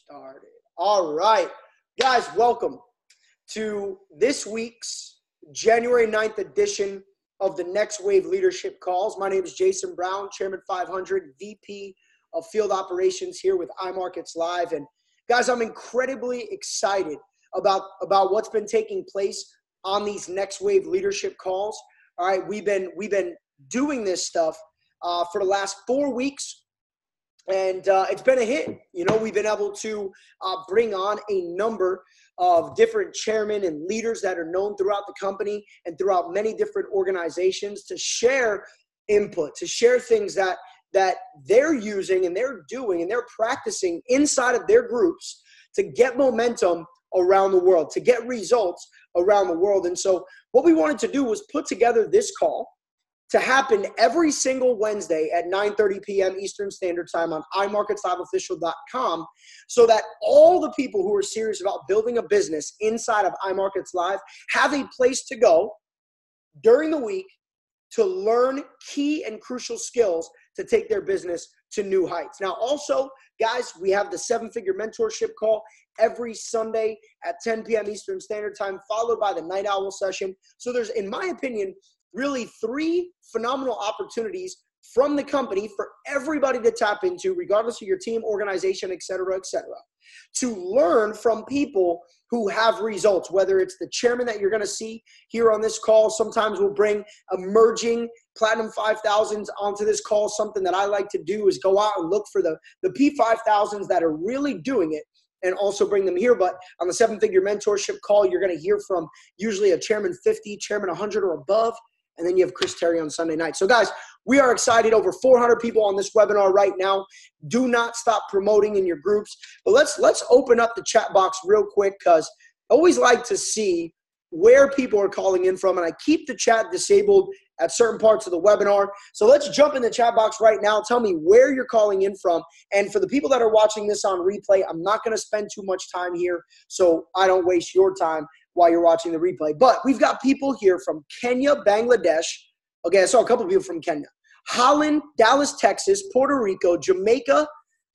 Started. All right. Guys, welcome to this week's January 9th edition of the Next Wave Leadership Calls. My name is Jason Brown, Chairman 500, VP of Field Operations here with iMarkets Live. And guys, I'm incredibly excited about what's been taking place on these Next Wave Leadership Calls. All right, we've been doing this stuff for the last 4 weeks. And it's been a hit. You know, we've been able to bring on a number of different chairmen and leaders that are known throughout the company and throughout many different organizations to share input, to share things that they're using and they're doing and they're practicing inside of their groups to get momentum around the world, to get results around the world. And so what we wanted to do was put together this call to happen every single Wednesday at 9:30 p.m. Eastern Standard Time on iMarketsLiveOfficial.com so that all the people who are serious about building a business inside of iMarkets Live have a place to go during the week to learn key and crucial skills to take their business to new heights. Now, also, guys, we have the 7-figure mentorship call every Sunday at 10 p.m. Eastern Standard Time, followed by the Night Owl session. So there's, in my opinion, really 3 phenomenal opportunities from the company for everybody to tap into, regardless of your team, organization, et cetera, to learn from people who have results, whether it's the chairman that you're going to see here on this call. Sometimes we'll bring emerging Platinum 5000s onto this call. Something that I like to do is go out and look for the P5000s that are really doing it and also bring them here. But on the 7-figure mentorship call, you're going to hear from usually a chairman 50, chairman 100 or above. And then you have Chris Terry on Sunday night. So guys, we are excited. Over 400 people on this webinar right now. Do not stop promoting in your groups. But let's open up the chat box real quick, because I always like to see where people are calling in from. And I keep the chat disabled at certain parts of the webinar. So let's jump in the chat box right now. Tell me where you're calling in from. And for the people that are watching this on replay, I'm not going to spend too much time here so I don't waste your time while you're watching the replay. But we've got people here from Kenya, Bangladesh. Okay, I saw a couple of people from Kenya. Holland, Dallas, Texas, Puerto Rico, Jamaica,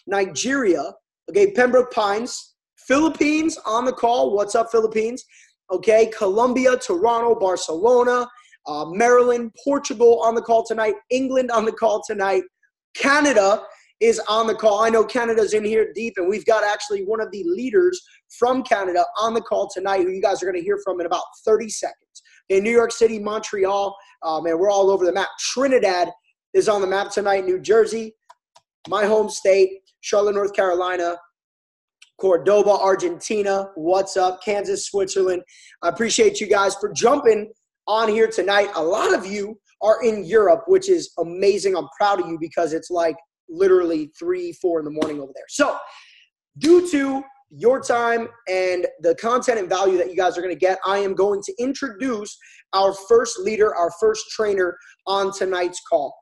Nigeria, okay, Pembroke Pines, Philippines on the call. What's up, Philippines? Okay, Colombia, Toronto, Barcelona, Maryland, Portugal on the call tonight, England on the call tonight, Canada is on the call. I know Canada's in here deep, and we've got actually one of the leaders from Canada on the call tonight who you guys are going to hear from in about 30 seconds. In New York City, Montreal, man, we're all over the map. Trinidad is on the map tonight. New Jersey, my home state, Charlotte, North Carolina, Cordoba, Argentina, what's up? Kansas, Switzerland. I appreciate you guys for jumping on here tonight. A lot of you are in Europe, which is amazing. I'm proud of you because it's like literally 3, 4 in the morning over there. So due to your time and the content and value that you guys are going to get, I am going to introduce our first leader, our first trainer on tonight's call.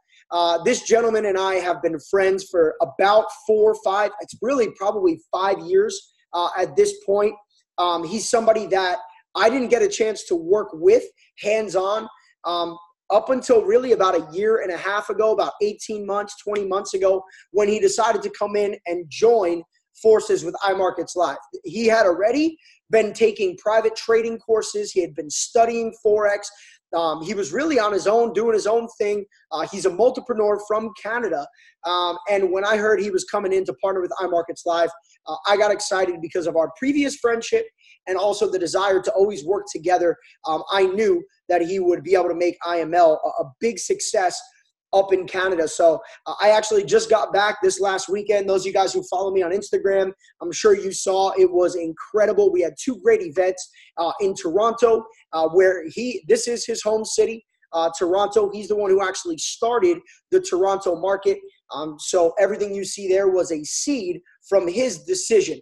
This gentleman and I have been friends for about 4 or 5, it's really probably 5 years at this point. He's somebody that I didn't get a chance to work with hands-on up until really about a year and a half ago, about 18 months, 20 months ago, when he decided to come in and join forces with iMarkets Live. He had already been taking private trading courses. He had been studying Forex. He was really on his own, doing his own thing. He's a multipreneur from Canada. And when I heard he was coming in to partner with iMarkets Live, I got excited because of our previous friendship and also the desire to always work together. I knew that he would be able to make IML a big success up in Canada. So I actually just got back this last weekend. Those of you guys who follow me on Instagram, I'm sure you saw it was incredible. We had 2 great events in Toronto where this is his home city, Toronto. He's the one who actually started the Toronto market. So everything you see there was a seed from his decision.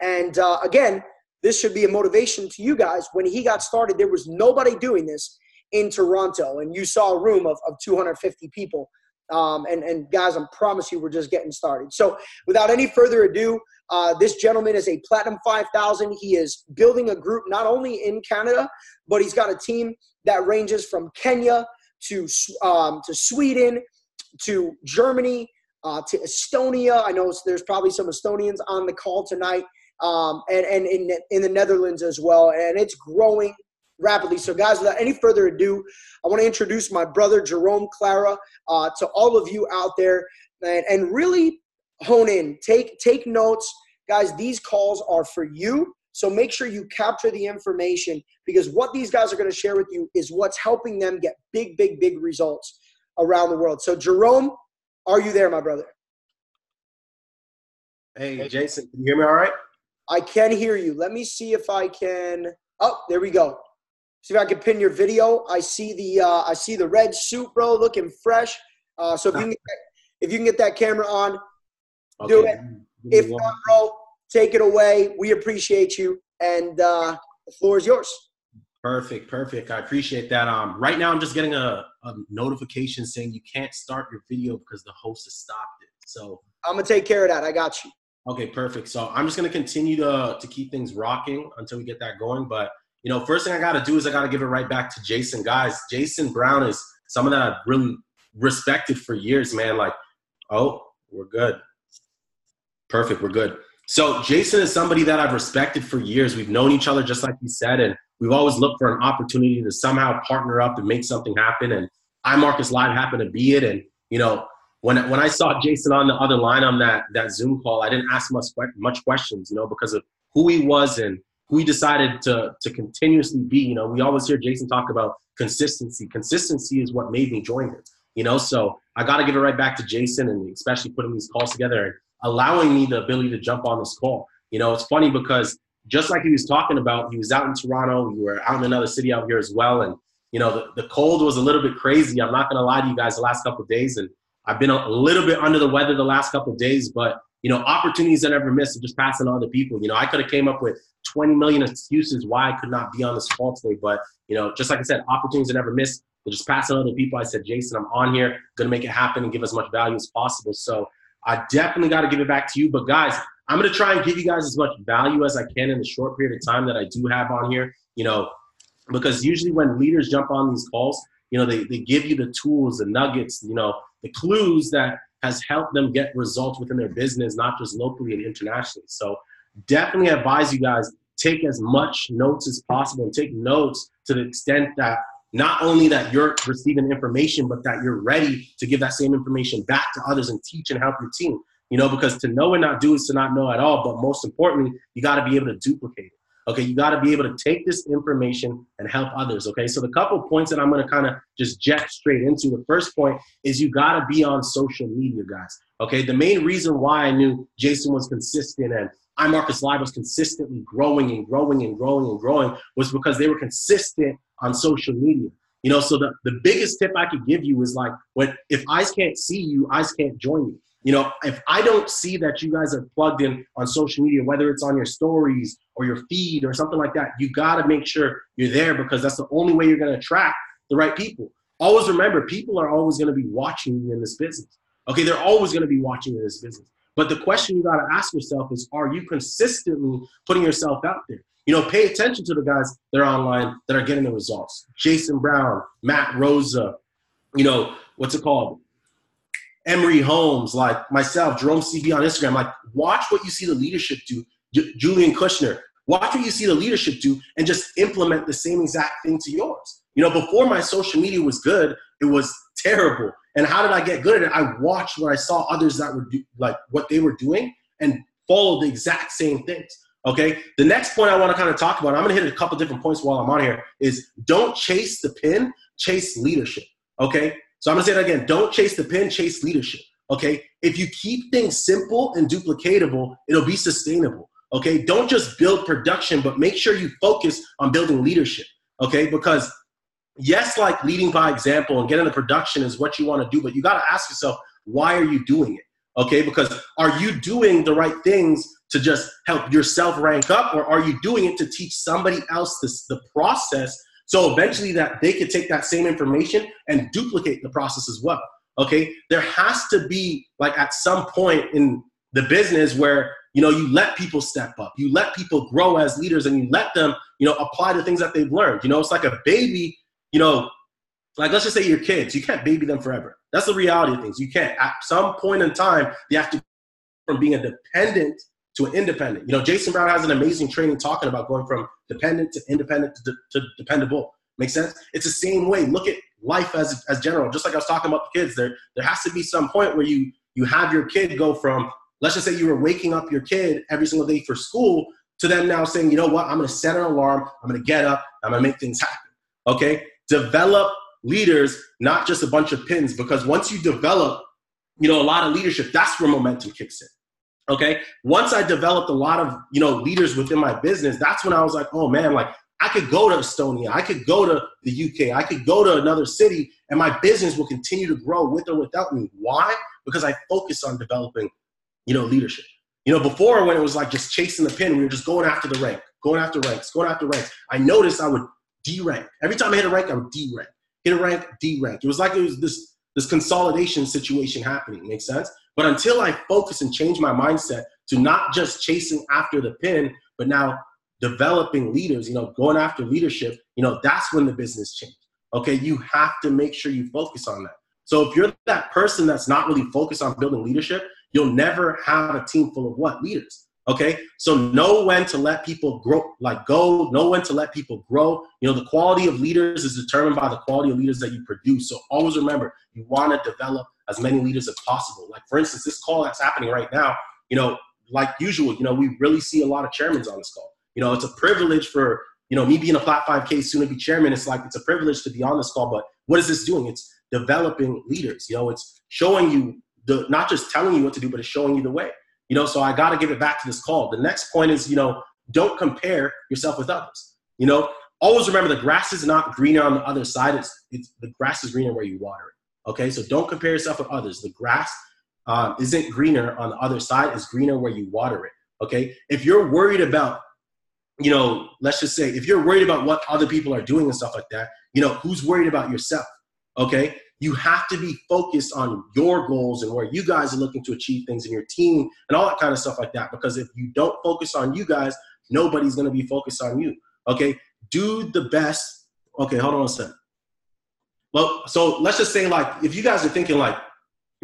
And again, this should be a motivation to you guys. When he got started, there was nobody doing this in Toronto, and you saw a room of 250 people. And guys, I promise you, we're just getting started. So without any further ado, this gentleman is a Platinum 5000. He is building a group not only in Canada, but he's got a team that ranges from Kenya to Sweden, to Germany, to Estonia. I know there's probably some Estonians on the call tonight, and in the Netherlands as well. And it's growing rapidly. So guys, without any further ado, I want to introduce my brother, Jerome Klara, to all of you out there, and really hone in, take notes. Guys, these calls are for you. So make sure you capture the information, because what these guys are going to share with you is what's helping them get big, big, big results around the world. So Jerome, are you there, my brother? Hey, Jason, can you hear me all right? I can hear you. Let me see if I can. Oh, there we go. See if I can pin your video. I see the red suit, bro, looking fresh. So if you can get that camera on, do it. If not, bro, take it away. We appreciate you, and the floor is yours. Perfect. I appreciate that. Right now, I'm just getting a notification saying you can't start your video because the host has stopped it. So I'm gonna take care of that. I got you. Okay, perfect. So I'm just gonna continue to keep things rocking until we get that going. But first thing I gotta do is I gotta give it right back to Jason. Guys, Jason Brown is someone that I've really respected for years, man. Like, oh, we're good. Perfect, we're good. So Jason is somebody that I've respected for years. We've known each other, just like you said, and we've always looked for an opportunity to somehow partner up and make something happen. And iMarcus Live happened to be it. And when I saw Jason on the other line on that Zoom call, I didn't ask much questions, because of who he was and who he decided to continuously be. We always hear Jason talk about consistency. Consistency is what made me join him. So I got to give it right back to Jason, and especially putting these calls together and allowing me the ability to jump on this call. It's funny because just like he was talking about, he was out in Toronto. We were out in another city out here as well. And, the cold was a little bit crazy. I'm not going to lie to you guys the last couple of days. And I've been a little bit under the weather the last couple of days. But, opportunities I never miss are just passing on other people. I could have came up with 20 million excuses why I could not be on this call today. But, just like I said, opportunities I never miss. They're just passing on other people. I said, Jason, I'm on here, going to make it happen and give as much value as possible. So I definitely got to give it back to you. But guys, I'm going to try and give you guys as much value as I can in the short period of time that I do have on here, because usually when leaders jump on these calls, they give you the tools, the nuggets, the clues that has helped them get results within their business, not just locally and internationally. So definitely advise you guys, take as much notes as possible, and take notes to the extent that not only that you're receiving information, but that you're ready to give that same information back to others and teach and help your team. Because to know and not do is to not know at all. But most importantly, you got to be able to duplicate it. Okay, you got to be able to take this information and help others. Okay, so the couple of points that I'm going to kind of just jet straight into. The first point is you got to be on social media, guys. Okay, the main reason why I knew Jason was consistent and iMarcus Live was consistently growing and growing and growing and growing was because they were consistent on social media. So the biggest tip I could give you is like, if eyes can't see you, eyes can't join you. If I don't see that you guys are plugged in on social media, whether it's on your stories or your feed or something like that, you got to make sure you're there, because that's the only way you're going to attract the right people. Always remember, people are always going to be watching you in this business. Okay, they're always going to be watching you in this business. But the question you got to ask yourself is, are you consistently putting yourself out there? Pay attention to the guys that are online that are getting the results. Jason Brown, Matt Rosa, what's it called? Emery Holmes, like myself, Jerome CB on Instagram. Like, watch what you see the leadership do. Julian Kushner, watch what you see the leadership do and just implement the same exact thing to yours. Before my social media was good, it was terrible. And how did I get good at it? I watched what I saw others that were like what they were doing and followed the exact same things. Okay. The next point I want to kind of talk about, I'm going to hit a couple different points while I'm on here, is don't chase the pin, chase leadership. Okay. So I'm going to say that again. Don't chase the pin, chase leadership. Okay. If you keep things simple and duplicatable, it'll be sustainable. Okay. Don't just build production, but make sure you focus on building leadership. Okay. Because yes, like leading by example and getting the production is what you want to do, but you got to ask yourself, why are you doing it? Okay. Because are you doing the right things to just help yourself rank up, or are you doing it to teach somebody else the process, so eventually that they could take that same information and duplicate the process as well? Okay, there has to be, like, at some point in the business where you let people step up, you let people grow as leaders, and you let them apply the things that they've learned. It's like a baby. Like, let's just say your kids, you can't baby them forever. That's the reality of things. You can't. At some point in time, you have to go from being a dependent to an independent. You know, Jason Brown has an amazing training talking about going from dependent to independent to dependable. Make sense? It's the same way. Look at life as general. Just like I was talking about the kids, there has to be some point where you have your kid go from, let's just say you were waking up your kid every single day for school, to them now saying, you know what, I'm going to set an alarm, I'm going to get up, I'm going to make things happen. Okay? Develop leaders, not just a bunch of pins, because once you develop, you know, a lot of leadership, that's where momentum kicks in. Okay? Once I developed a lot of, you know, leaders within my business, that's when I was like, oh man, like I could go to Estonia, I could go to the UK, I could go to another city, and my business will continue to grow with or without me. Why? Because I focus on developing, you know, leadership. You know, before, when it was like just chasing the pin, we were just going after the rank, going after ranks, going after ranks. I noticed I would D-rank. Every time I hit a rank, I would D-rank. Hit a rank, D-rank. It was like it was this consolidation situation happening. Makes sense? But until I focus and change my mindset to not just chasing after the pin, but now developing leaders, you know, going after leadership, you know, that's when the business changed. Okay? You have to make sure you focus on that. So if you're that person that's not really focused on building leadership, you'll never have a team full of what? Leaders. Okay? So know when to let people grow, know when to let people grow. You know, the quality of leaders is determined by the quality of leaders that you produce. So always remember, you want to develop as many leaders as possible. Like, for instance, this call that's happening right now, you know, like usual, you know, we really see a lot of chairmen on this call. You know, it's a privilege for, you know, me being a Flat 5K soon to be chairman. It's like, it's a privilege to be on this call, but what is this doing? It's developing leaders. You know, it's showing you not just telling you what to do, but it's showing you the way. You know, so I got to give it back to this call. The next point is, you know, don't compare yourself with others. You know, always remember the grass is not greener on the other side. It's the grass is greener where you water it. Okay, so don't compare yourself with others. The grass isn't greener on the other side. It's greener where you water it. Okay, if you're worried about, you know, let's just say, if you're worried about what other people are doing and stuff like that, you know, who's worried about yourself? Okay, you have to be focused on your goals and where you guys are looking to achieve things in your team and all that kind of stuff like that. Because if you don't focus on you guys, nobody's going to be focused on you. Okay, do the best. Okay, hold on a second. Well, so let's just say, like, if you guys are thinking, like,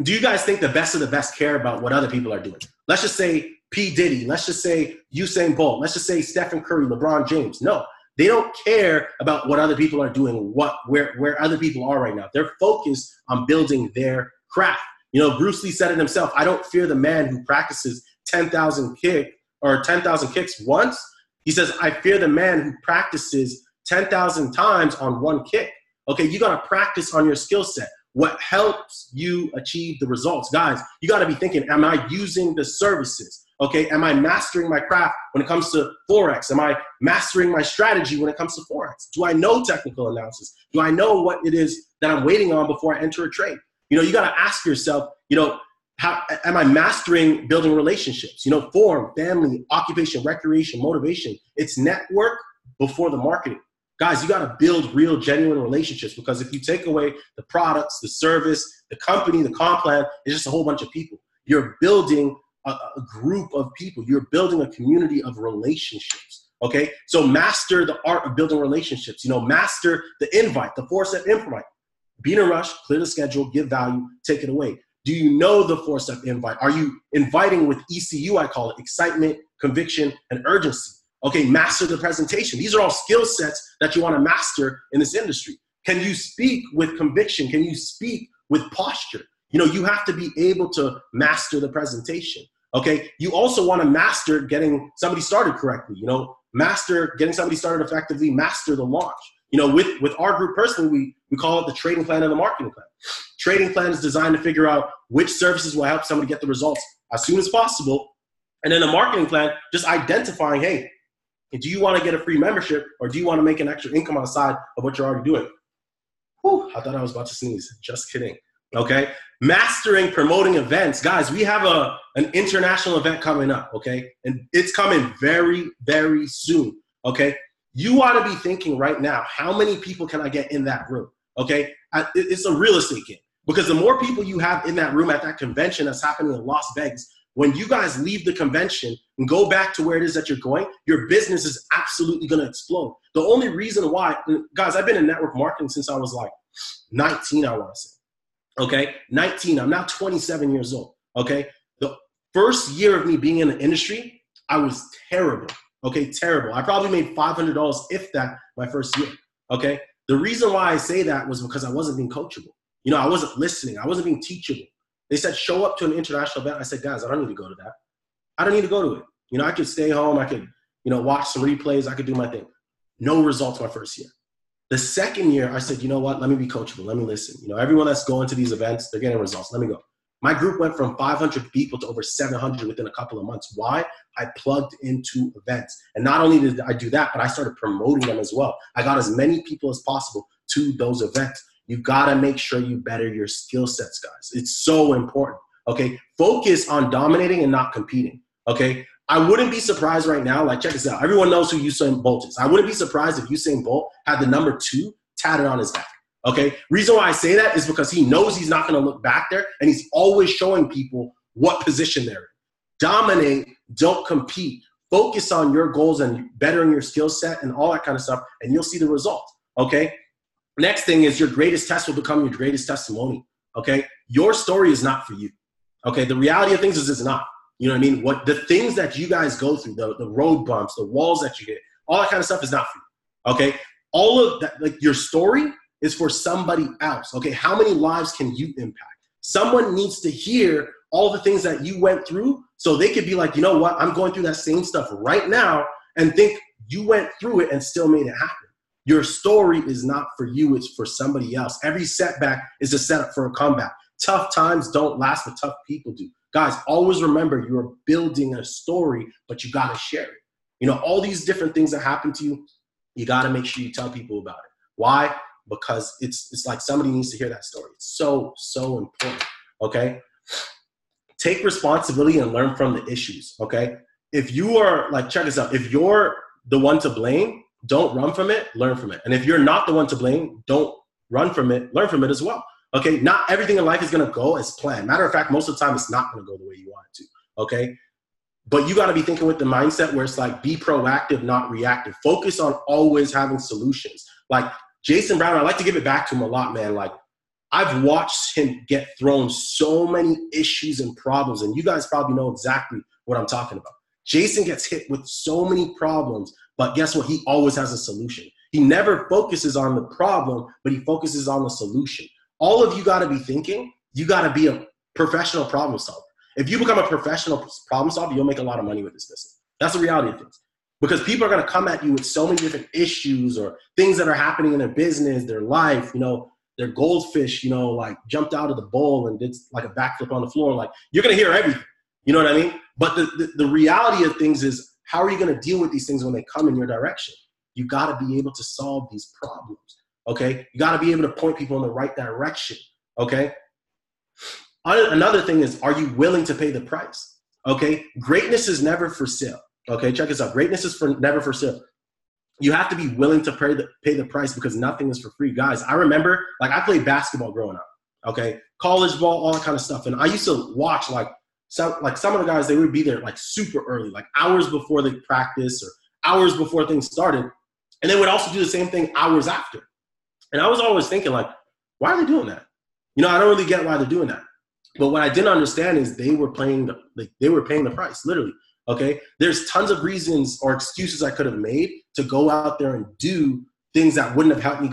do you guys think the best of the best care about what other people are doing? Let's just say P. Diddy. Let's just say Usain Bolt. Let's just say Stephen Curry, LeBron James. No, they don't care about what other people are doing, where other people are right now. They're focused on building their craft. You know, Bruce Lee said it himself. I don't fear the man who practices 10,000 kicks once. He says, I fear the man who practices 10,000 times on one kick. Okay, you got to practice on your skill set. What helps you achieve the results? Guys, you got to be thinking, am I using the services? Okay, am I mastering my craft when it comes to Forex? Am I mastering my strategy when it comes to Forex? Do I know technical analysis? Do I know what it is that I'm waiting on before I enter a trade? You know, you got to ask yourself, you know, how am I mastering building relationships? You know, form, family, occupation, recreation, motivation. It's network before the marketing. Guys, you got to build real, genuine relationships, because if you take away the products, the service, the company, the comp plan, it's just a whole bunch of people. You're building a group of people. You're building a community of relationships, okay? So master the art of building relationships. You know, master the invite, the 4-step invite. Be in a rush, clear the schedule, give value, take it away. Do you know the 4-step invite? Are you inviting with ECU, I call it, excitement, conviction, and urgency? Okay, master the presentation. These are all skill sets that you want to master in this industry. Can you speak with conviction? Can you speak with posture? You know, you have to be able to master the presentation. Okay, you also want to master getting somebody started correctly. You know, master getting somebody started effectively, master the launch. You know, with our group personally, we call it the trading plan and the marketing plan. Trading plan is designed to figure out which services will help somebody get the results as soon as possible. And then the marketing plan, just identifying, hey, do you want to get a free membership, or do you want to make an extra income on the side of what you're already doing? Whew, I thought I was about to sneeze. Just kidding. Okay. Mastering promoting events. Guys, we have an international event coming up, okay? And it's coming very, very soon, okay? You want to be thinking right now, how many people can I get in that room, okay? It's a real estate game, because the more people you have in that room at that convention that's happening in Las Vegas, when you guys leave the convention and go back to where it is that you're going, your business is absolutely going to explode. The only reason why, guys, I've been in network marketing since I was like 19, I want to say. Okay, 19, I'm now 27 years old. Okay, the first year of me being in the industry, I was terrible. Okay, terrible. I probably made $500, if that, my first year. Okay, the reason why I say that was because I wasn't being coachable. You know, I wasn't listening. I wasn't being teachable. They said, show up to an international event. I said, guys, I don't need to go to that. I don't need to go to it. You know, I could stay home. I could, you know, watch some replays. I could do my thing. No results my first year. The second year, I said, you know what? Let me be coachable. Let me listen. You know, everyone that's going to these events, they're getting results. Let me go. My group went from 500 people to over 700 within a couple of months. Why? I plugged into events. And not only did I do that, but I started promoting them as well. I got as many people as possible to those events. You got to make sure you better your skill sets, guys. It's so important. Okay. Focus on dominating and not competing. Okay. I wouldn't be surprised right now. Like, check this out. Everyone knows who Usain Bolt is. I wouldn't be surprised if Usain Bolt had the number 2 tatted on his back. Okay. Reason why I say that is because he knows he's not going to look back there, and he's always showing people what position they're in. Dominate, don't compete. Focus on your goals and bettering your skill set and all that kind of stuff, and you'll see the results. Okay. Next thing is your greatest test will become your greatest testimony. Okay. Your story is not for you. Okay. The reality of things is it's not. You know what I mean? What the things that you guys go through, the road bumps, the walls that you hit, all that kind of stuff is not for you. Okay. All of that, like your story is for somebody else. Okay. How many lives can you impact? Someone needs to hear all the things that you went through so they could be like, you know what? I'm going through that same stuff right now, and think you went through it and still made it happen. Your story is not for you. It's for somebody else. Every setback is a setup for a comeback. Tough times don't last, but tough people do. Guys, always remember you're building a story, but you got to share it. You know, all these different things that happen to you, you got to make sure you tell people about it. Why? Because it's like somebody needs to hear that story. It's so, so important, okay? Take responsibility and learn from the issues, okay? If you are, like, check this out. If you're the one to blame, don't run from it, learn from it. And if you're not the one to blame, don't run from it, learn from it as well. Okay, not everything in life is going to go as planned. Matter of fact, most of the time it's not going to go the way you want it to, okay? But you got to be thinking with the mindset where it's like, be proactive, not reactive. Focus on always having solutions. Like Jason Brown, I like to give it back to him a lot, man. Like, I've watched him get thrown so many issues and problems, and you guys probably know exactly what I'm talking about. Jason gets hit with so many problems, but guess what? He always has a solution. He never focuses on the problem, but he focuses on the solution. All of you got to be thinking, you got to be a professional problem solver. If you become a professional problem solver, you'll make a lot of money with this business. That's the reality of things. Because people are going to come at you with so many different issues or things that are happening in their business, their life, you know, their goldfish, you know, like jumped out of the bowl and did like a backflip on the floor. Like, you're going to hear everything. You know what I mean? But the reality of things is, how are you going to deal with these things when they come in your direction? You got to be able to solve these problems. Okay, you got to be able to point people in the right direction. Okay. Another thing is, are you willing to pay the price? Okay, greatness is never for sale. Okay, check this out. Greatness is never for sale. You have to be willing to pay the price, because nothing is for free, guys. I remember, like, I played basketball growing up. Okay, college ball, all that kind of stuff, and I used to watch some of the guys. They would be there like super early, like hours before they practice or hours before things started, and they would also do the same thing hours after. And I was always thinking, like, why are they doing that? You know, I don't really get why they're doing that. But what I didn't understand is they were paying the price, literally. Okay, there's tons of reasons or excuses I could have made to go out there and do things that wouldn't have helped me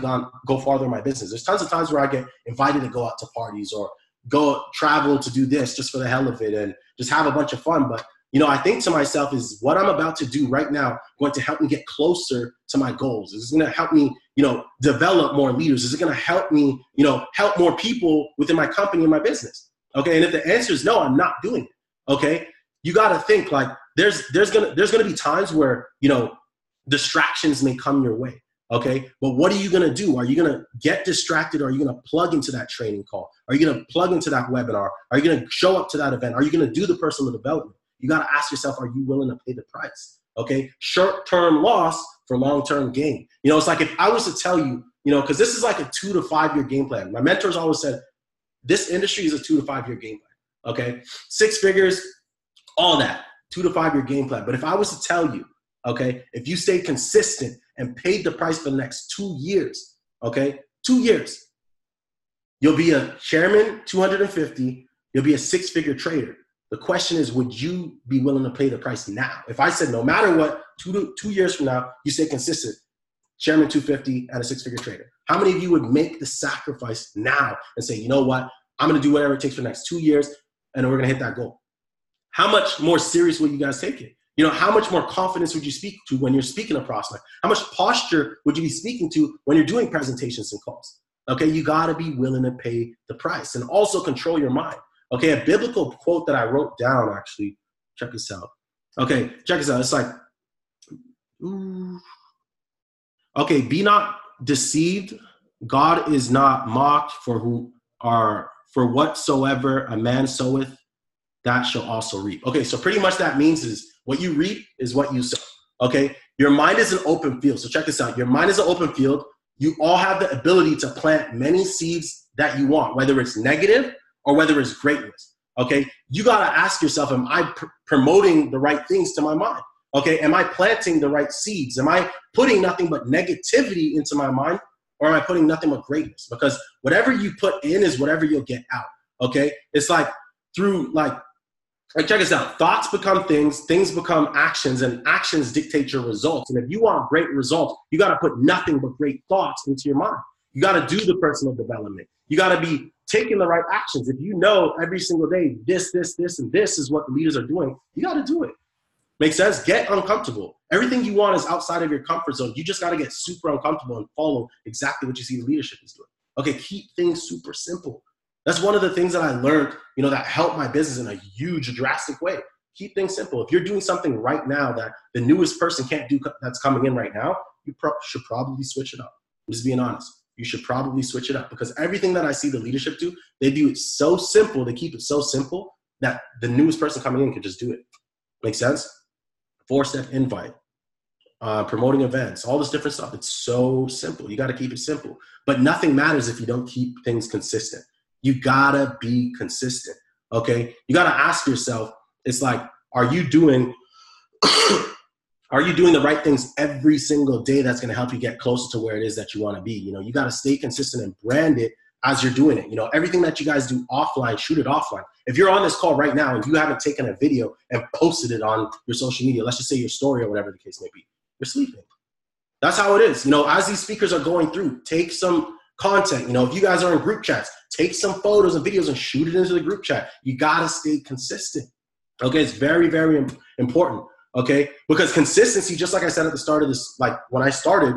go farther in my business. There's tons of times where I get invited to go out to parties or go travel to do this just for the hell of it and just have a bunch of fun. But, you know, I think to myself, is what I'm about to do right now going to help me get closer to my goals? Is it going to help me, you know, develop more leaders? Is it going to help me, you know, help more people within my company and my business? Okay. And if the answer is no, I'm not doing it. Okay. You got to think, like, there's going to be times where, you know, distractions may come your way. Okay. But what are you going to do? Are you going to get distracted? Or are you going to plug into that training call? Are you going to plug into that webinar? Are you going to show up to that event? Are you going to do the personal development? You got to ask yourself, are you willing to pay the price? Okay. Short-term loss for long-term gain. You know, it's like if I was to tell you, you know, because this is like a 2 to 5 year game plan. My mentors always said, this industry is a 2 to 5 year game plan. Okay. 6 figures, all that, 2 to 5 year game plan. But if I was to tell you, okay, if you stayed consistent and paid the price for the next 2 years, okay, 2 years, You'll be a chairman, 250. You'll be a six-figure trader. The question is, would you be willing to pay the price now? If I said, no matter what, 2 years from now, you stay consistent, chairman 250 and a six-figure trader. How many of you would make the sacrifice now and say, you know what, I'm going to do whatever it takes for the next 2 years, and then we're going to hit that goal? How much more serious will you guys take it? You know, how much more confidence would you speak to when you're speaking to prospect? How much posture would you be speaking to when you're doing presentations and calls? Okay, you got to be willing to pay the price and also control your mind. Okay, a biblical quote that I wrote down, actually, check this out. Okay, check this out. It's like, okay, be not deceived. God is not mocked, for whatsoever a man soweth, that shall also reap. Okay, so pretty much that means is what you reap is what you sow. Okay, your mind is an open field. So check this out. Your mind is an open field. You all have the ability to plant many seeds that you want, whether it's negative or whether it's greatness. Okay, you got to ask yourself, am I promoting the right things to my mind? Okay, am I planting the right seeds? Am I putting nothing but negativity into my mind, or am I putting nothing but greatness? Because whatever you put in is whatever you'll get out. Okay, it's like through check this out. Thoughts become things, things become actions, and actions dictate your results. And if you want great results, you got to put nothing but great thoughts into your mind. You got to do the personal development. You got to be taking the right actions. If you know every single day, this, and this is what the leaders are doing, you got to do it. Make sense? Get uncomfortable. Everything you want is outside of your comfort zone. You just got to get super uncomfortable and follow exactly what you see the leadership is doing. Okay, keep things super simple. That's one of the things that I learned, that helped my business in a huge, drastic way. Keep things simple. If you're doing something right now that the newest person can't do that's coming in right now, you should probably switch it up. I'm just being honest. You should probably switch it up, because everything that I see the leadership do, they do it so simple. They keep it so simple that the newest person coming in can just do it. Make sense? 4-step invite, promoting events, all this different stuff. It's so simple. You got to keep it simple. But nothing matters if you don't keep things consistent. You got to be consistent, okay? You got to ask yourself, it's like, are you doing the right things every single day that's going to help you get closer to where it is that you want to be? You got to stay consistent and brand it as you're doing it. Everything that you guys do offline, shoot it offline. If you're on this call right now and you haven't taken a video and posted it on your social media, let's just say your story or whatever the case may be, you're sleeping. That's how it is. As these speakers are going through, take some content. If you guys are in group chats, take some photos and videos and shoot it into the group chat. You got to stay consistent. Okay, it's very, very important. Okay, because consistency, just like I said at the start of this, like when I started,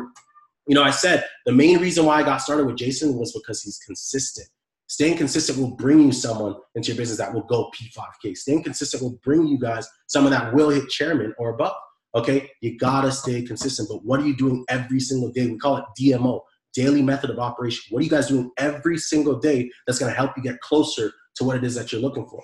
I said the main reason why I got started with Jason was because he's consistent. Staying consistent will bring you someone into your business that will go P5K. Staying consistent will bring you guys someone that will hit chairman or above. Okay, you got to stay consistent. But what are you doing every single day? We call it DMO. Daily method of operation. What are you guys doing every single day that's going to help you get closer to what it is that you're looking for?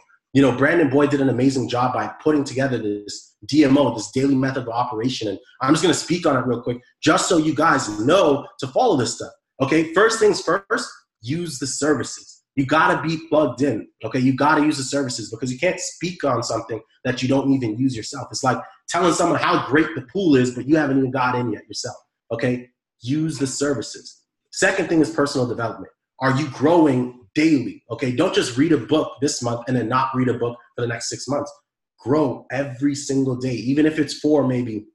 Brandon Boyd did an amazing job by putting together this DMO, this daily method of operation. And I'm just going to speak on it real quick, just so you guys know to follow this stuff. Okay, first things first, use the services. You got to be plugged in. Okay, you got to use the services, because you can't speak on something that you don't even use yourself. It's like telling someone how great the pool is, but you haven't even got in yet yourself. Okay, use the services. Second thing is personal development. Are you growing daily? Okay, don't just read a book this month and then not read a book for the next 6 months. Grow every single day, even if it's for maybe,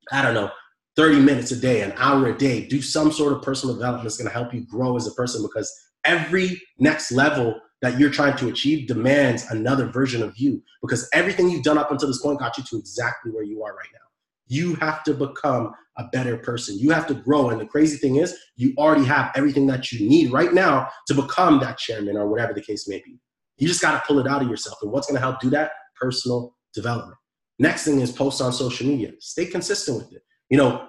30 minutes a day, an hour a day. Do some sort of personal development that's going to help you grow as a person, because every next level that you're trying to achieve demands another version of you, because everything you've done up until this point got you to exactly where you are right now. You have to become a better person. You have to grow. And the crazy thing is, you already have everything that you need right now to become that chairman or whatever the case may be. You just got to pull it out of yourself. And what's going to help do that? Personal development. Next thing is post on social media. Stay consistent with it.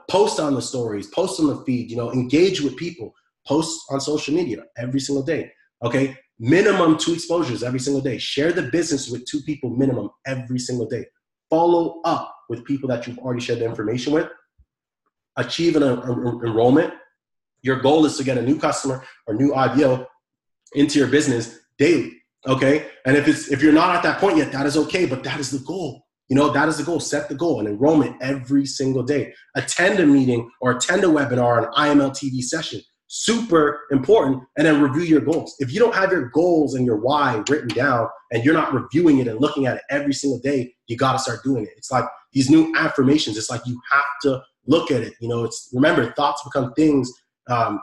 Post on the stories, post on the feed, engage with people, post on social media every single day. Okay. Minimum 2 exposures every single day. Share the business with 2 people minimum every single day. Follow up with people that you've already shared the information with. Achieve an enrollment. Your goal is to get a new customer or new IBO into your business daily. Okay. And if you're not at that point yet, that is okay, but that is the goal. That is the goal. Set the goal, an enrollment every single day. Attend a meeting or attend a webinar, an IML TV session. super important. And then review your goals. If you don't have your goals and your why written down and you're not reviewing it and looking at it every single day, you got to start doing it. It's like these new affirmations. It's like you have to look at it. Remember, thoughts become things. And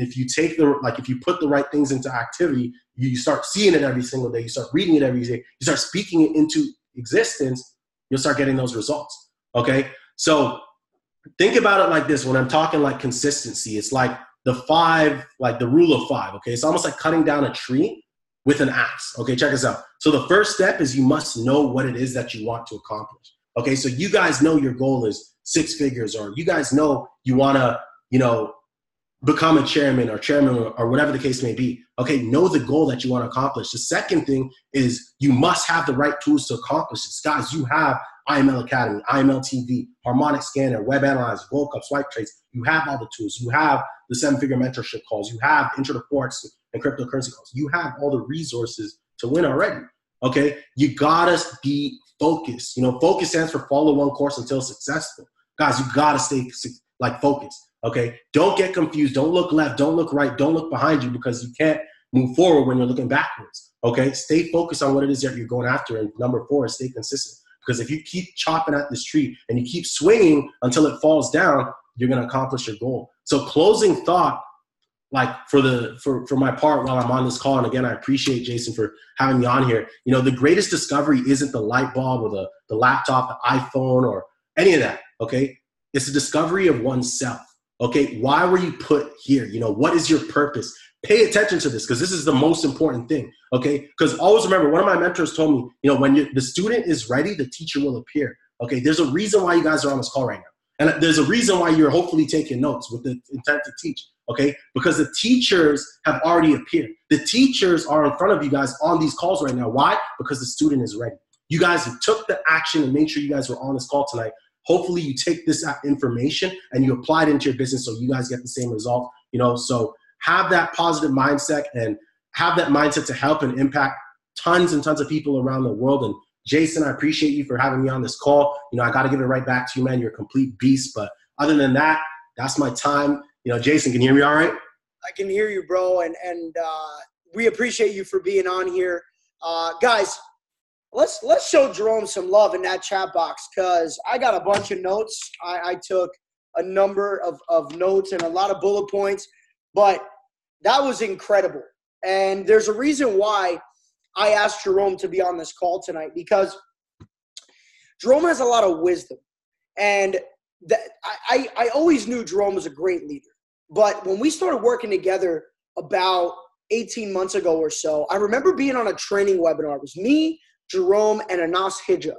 if you if you put the right things into activity, you start seeing it every single day. You start reading it every day. You start speaking it into existence. You'll start getting those results. Okay. So think about it like this. When I'm talking like consistency, it's like the rule of 5. Okay. It's almost like cutting down a tree with an axe. Okay. Check this out. So the first step is you must know what it is that you want to accomplish. Okay. So you guys know your goal is 6 figures, or you guys know you want to, become a chairman or whatever the case may be. Okay. Know the goal that you want to accomplish. The second thing is you must have the right tools to accomplish this. Guys, you have IML Academy, IML TV, Harmonic Scanner, Web Analyzer, Gold Cup, Swipe Trades. You have all the tools. You have the 7-figure mentorship calls. You have Intro to Forex and cryptocurrency calls. You have all the resources to win already. Okay. You gotta be focused. Focus stands for follow one course until successful. Guys, you gotta stay focused. Okay. Don't get confused. Don't look left. Don't look right. Don't look behind you, because you can't move forward when you're looking backwards. Okay. Stay focused on what it is that you're going after. And number 4 is stay consistent. Because if you keep chopping at this tree and you keep swinging until it falls down, you're going to accomplish your goal. So closing thought, for my part while I'm on this call, and again, I appreciate Jason for having me on here. The greatest discovery isn't the light bulb or the laptop, the iPhone, or any of that. Okay. It's the discovery of oneself. Okay. Why were you put here? What is your purpose? Pay attention to this, because this is the most important thing. Okay. Because always remember, one of my mentors told me, when the student is ready, the teacher will appear. Okay. There's a reason why you guys are on this call right now. And there's a reason why you're hopefully taking notes with the intent to teach. Okay. Because the teachers have already appeared. The teachers are in front of you guys on these calls right now. Why? Because the student is ready. You guys took the action and made sure you guys were on this call tonight. Hopefully you take this information and you apply it into your business so you guys get the same result. So have that positive mindset and have that mindset to help and impact tons and tons of people around the world. And Jason, I appreciate you for having me on this call. I got to give it right back to you, man. You're a complete beast. But other than that, that's my time. Jason, can you hear me all right? I can hear you, bro. And we appreciate you for being on here. Guys, let's show Jerome some love in that chat box, because I got a bunch of notes. I took a number of notes and a lot of bullet points, but that was incredible. And there's a reason why I asked Jerome to be on this call tonight, because Jerome has a lot of wisdom. And I always knew Jerome was a great leader. But when we started working together about 18 months ago or so, I remember being on a training webinar. It was me, Jerome, and Anas Hijja.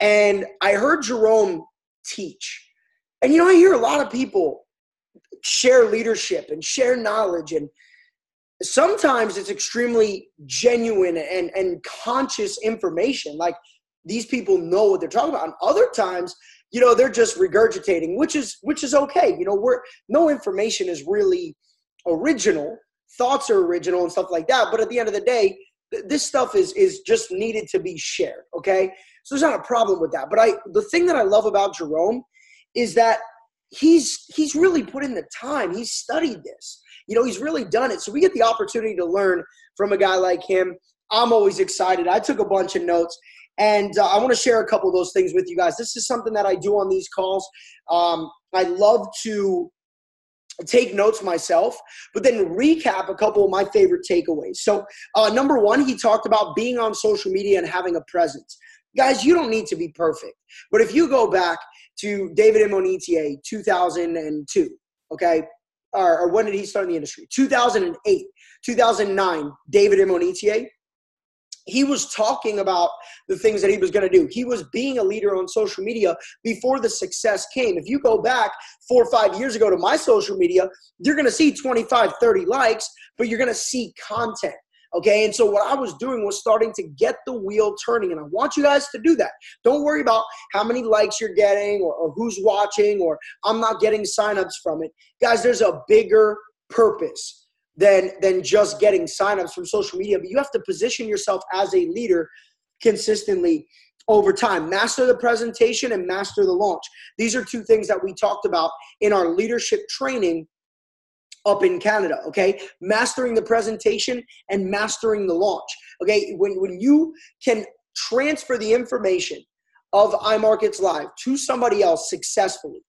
And I heard Jerome teach. And, I hear a lot of people share leadership and share knowledge, and sometimes it's extremely genuine and conscious information. Like, these people know what they're talking about. And other times, they're just regurgitating, which is okay. No information is really original. Thoughts are original and stuff like that. But at the end of the day, this stuff is just needed to be shared. Okay. So there's not a problem with that. But the thing that I love about Jerome is that he's really put in the time. He's studied this. He's really done it. So we get the opportunity to learn from a guy like him. I'm always excited. I took a bunch of notes, and I want to share a couple of those things with you guys. This is something that I do on these calls. I love to take notes myself, but then recap a couple of my favorite takeaways. So number 1, he talked about being on social media and having a presence. Guys, you don't need to be perfect. But if you go back to David Monetier, 2002, okay, or when did he start in the industry? 2008, 2009, David Monetier, he was talking about the things that he was going to do. He was being a leader on social media before the success came. If you go back 4 or 5 years ago to my social media, you're going to see 25, 30 likes, but you're going to see content. Okay. And so what I was doing was starting to get the wheel turning. And I want you guys to do that. Don't worry about how many likes you're getting or who's watching, or I'm not getting signups from it. Guys, there's a bigger purpose than just getting signups from social media. But you have to position yourself as a leader consistently over time. Master the presentation and master the launch. These are 2 things that we talked about in our leadership training up in Canada, okay? Mastering the presentation and mastering the launch, okay? When you can transfer the information of iMarkets Live to somebody else successfully,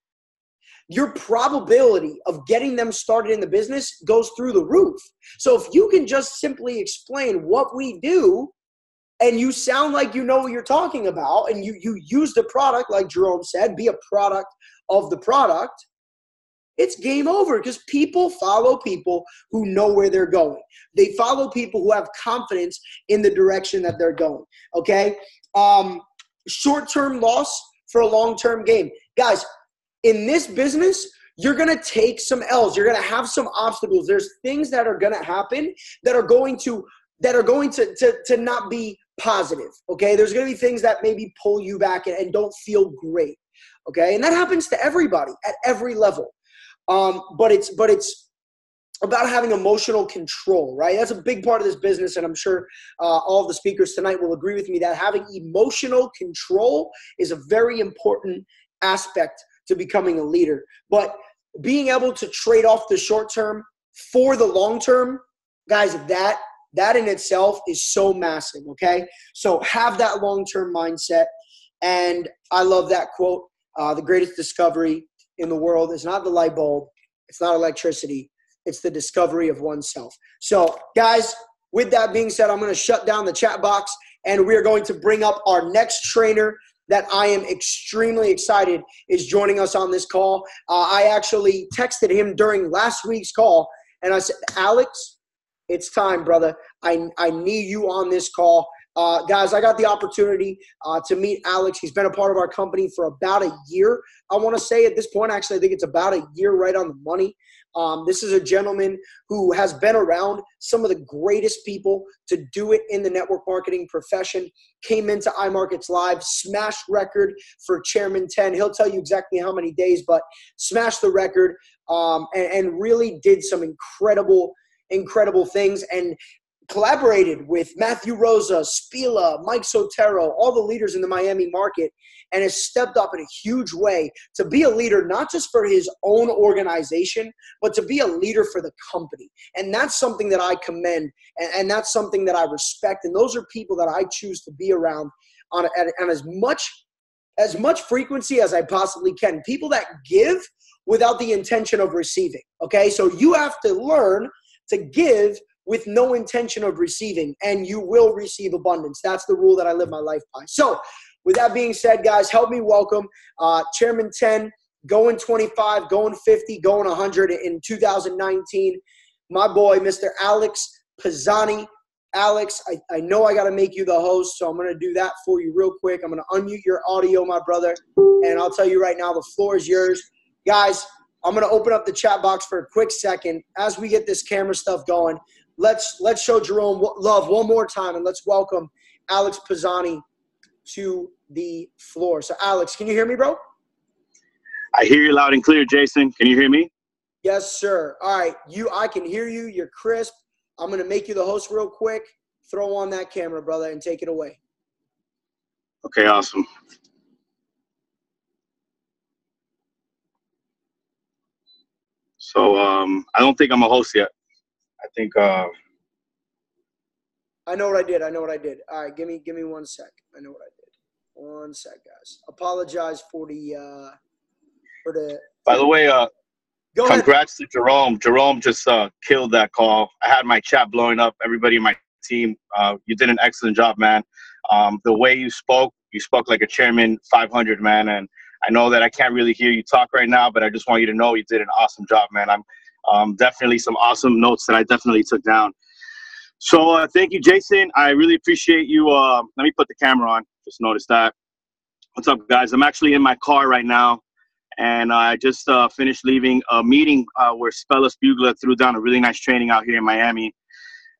your probability of getting them started in the business goes through the roof. So if you can just simply explain what we do and you sound like you know what you're talking about and you use the product, like Jerome said, be a product of the product, it's game over because people follow people who know where they're going. They follow people who have confidence in the direction that they're going, okay? Short-term loss for a long-term gain. Guys, in this business, you're going to take some L's. You're going to have some obstacles. There's things that are going to happen that are going to not be positive, okay? There's going to be things that maybe pull you back and don't feel great, okay? And that happens to everybody at every level. But it's about having emotional control, right? That's a big part of this business, and I'm sure all of the speakers tonight will agree with me that having emotional control is a very important aspect to becoming a leader. But being able to trade off the short term for the long term, guys, that in itself is so massive, okay? So have that long-term mindset. And I love that quote, the greatest discovery in the world is not the light bulb, it's not electricity, it's the discovery of oneself. So guys, with that being said, I'm going to shut down the chat box and we're going to bring up our next trainer that I am extremely excited is joining us on this call. I actually texted him during last week's call and I said, Alex, it's time, brother. I need you on this call. Guys, I got the opportunity to meet Alex. He's been a part of our company for about a year. I want to say at this point, actually, I think it's about a year right on the money. This is a gentleman who has been around some of the greatest people to do it in the network marketing profession, came into iMarkets Live, smashed record for Chairman 10. He'll tell you exactly how many days, but smashed the record and really did some incredible things and collaborated with Matthew Rosa, Spila, Mike Sotero, all the leaders in the Miami market, and has stepped up in a huge way to be a leader, not just for his own organization, but to be a leader for the company. And that's something that I commend, and that's something that I respect. And those are people that I choose to be around on as much frequency as I possibly can. People that give without the intention of receiving, okay? So you have to learn to give with no intention of receiving, and you will receive abundance. That's the rule that I live my life by. So with that being said, guys, help me welcome Chairman 10, going 25, going 50, going 100 in 2019, my boy, Mr. Alex Pisani. Alex, I know I got to make you the host, so I'm going to do that for you real quick. I'm going to unmute your audio, my brother, and I'll tell you right now, the floor is yours. Guys, I'm going to open up the chat box for a quick second. As we get this camera stuff going, let's show Jerome love one more time, and let's welcome Alex Pisani to the floor. So, Alex, can you hear me, bro? I hear you loud and clear, Jason. Can you hear me? Yes, sir. All right. I can hear you. You're crisp. I'm going to make you the host real quick. Throw on that camera, brother, and take it away. Okay, awesome. So I don't think I'm a host yet. I think I know what I did. All right, give me 1 sec. I know what I did. 1 sec, guys. Apologize for the By the way, go congrats to Jerome. Jerome just killed that call. I had my chat blowing up. Everybody in my team, you did an excellent job, man. The way you spoke like a Chairman 500, man. And I know that I can't really hear you talk right now, but I just want you to know you did an awesome job, man. I'm definitely some awesome notes that I definitely took down. So thank you, Jason. I really appreciate you. Let me put the camera on. Just noticed that. What's up, guys? I'm actually in my car right now, and I just finished leaving a meeting where Spellis Bugler threw down a really nice training out here in Miami.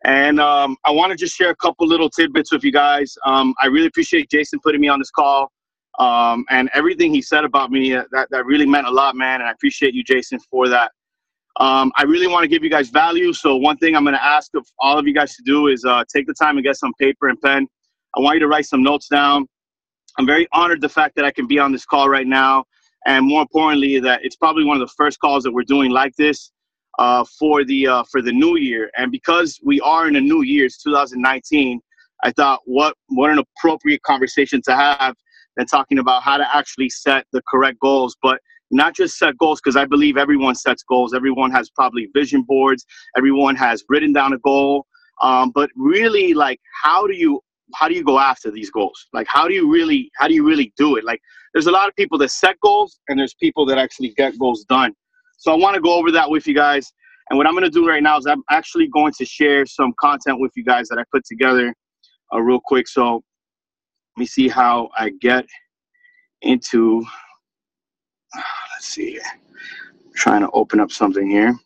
And I want to just share a couple little tidbits with you guys. I really appreciate Jason putting me on this call. And everything he said about me, that really meant a lot, man. And I appreciate you, Jason, for that. I really want to give you guys value. So one thing I'm going to ask of all of you guys to do is take the time and get some paper and pen. I want you to write some notes down. I'm very honored the fact that I can be on this call right now. And more importantly, that it's probably one of the first calls that we're doing like this. for the new year. And because we are in a new year, it's 2019, I thought what an appropriate conversation to have than talking about how to actually set the correct goals, but not just set goals, because I believe everyone sets goals. Everyone has probably vision boards. Everyone has written down a goal. But really, like, how do you go after these goals? Like, how do you really do it? Like, there's a lot of people that set goals, and there's people that actually get goals done. So I want to go over that with you guys. And what I'm going to do right now is I'm actually going to share some content with you guys that I put together real quick. So let me see how I get into, let's see here. I'm trying to open up something here.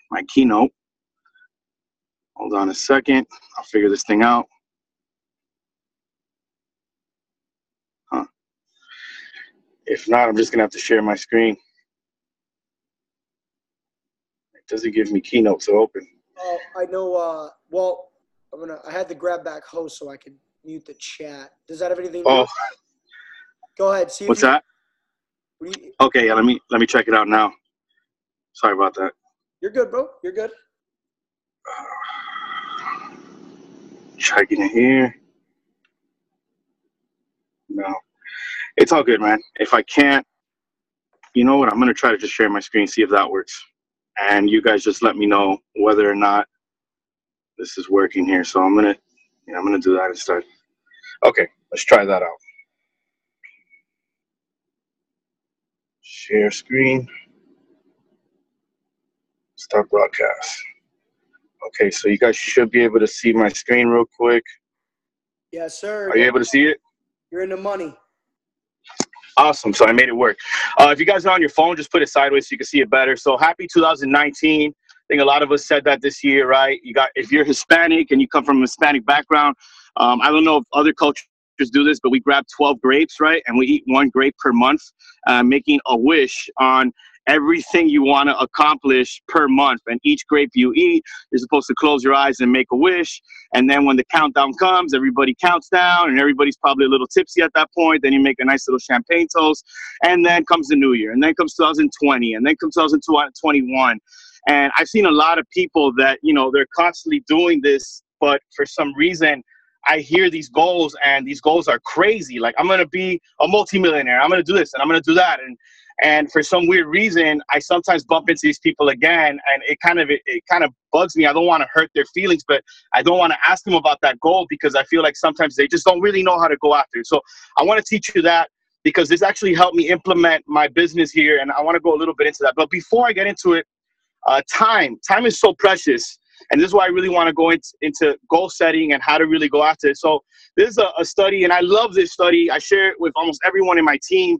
My Keynote. Hold on a second. I'll figure this thing out. If not, I'm just going to have to share my screen. It doesn't give me Keynote to open. Oh, I know. Well, I had to grab back host so I could mute the chat. Does that have anything to do? Go ahead. See. What's that? Okay, yeah, let me check it out now. Sorry about that. You're good, bro. You're good. Checking it here. No. It's all good, man. If I can't, you know what? I'm going to try to just share my screen, see if that works. And you guys just let me know whether or not this is working here. So I'm going to do that instead. Okay, let's try that out. Share screen. Start broadcast. Okay, so you guys should be able to see my screen real quick. Yes, sir. Are you able to see it? You're in the money. Awesome. So I made it work. If you guys are on your phone, just put it sideways so you can see it better. So happy 2019. I think a lot of us said that this year, right? If you're Hispanic and you come from a Hispanic background, I don't know if other cultures do this, but we grab 12 grapes, right? And we eat 1 grape per month, making a wish on everything you want to accomplish per month. And each grape you eat, you're supposed to close your eyes and make a wish. And then when the countdown comes, everybody counts down and everybody's probably a little tipsy at that point. Then you make a nice little champagne toast. And then comes the new year. And then comes 2020. And then comes 2021. And I've seen a lot of people that, they're constantly doing this, but for some reason, I hear these goals and these goals are crazy. Like, I'm going to be a multimillionaire. I'm going to do this and I'm going to do that. And for some weird reason, I sometimes bump into these people again, and it kind of bugs me. I don't want to hurt their feelings, but I don't want to ask them about that goal because I feel like sometimes they just don't really know how to go after it. So I want to teach you that because this actually helped me implement my business here, and I want to go a little bit into that. But before I get into it, time is so precious. And this is why I really want to go into goal setting and how to really go after it. So this is a study, and I love this study. I share it with almost everyone in my team.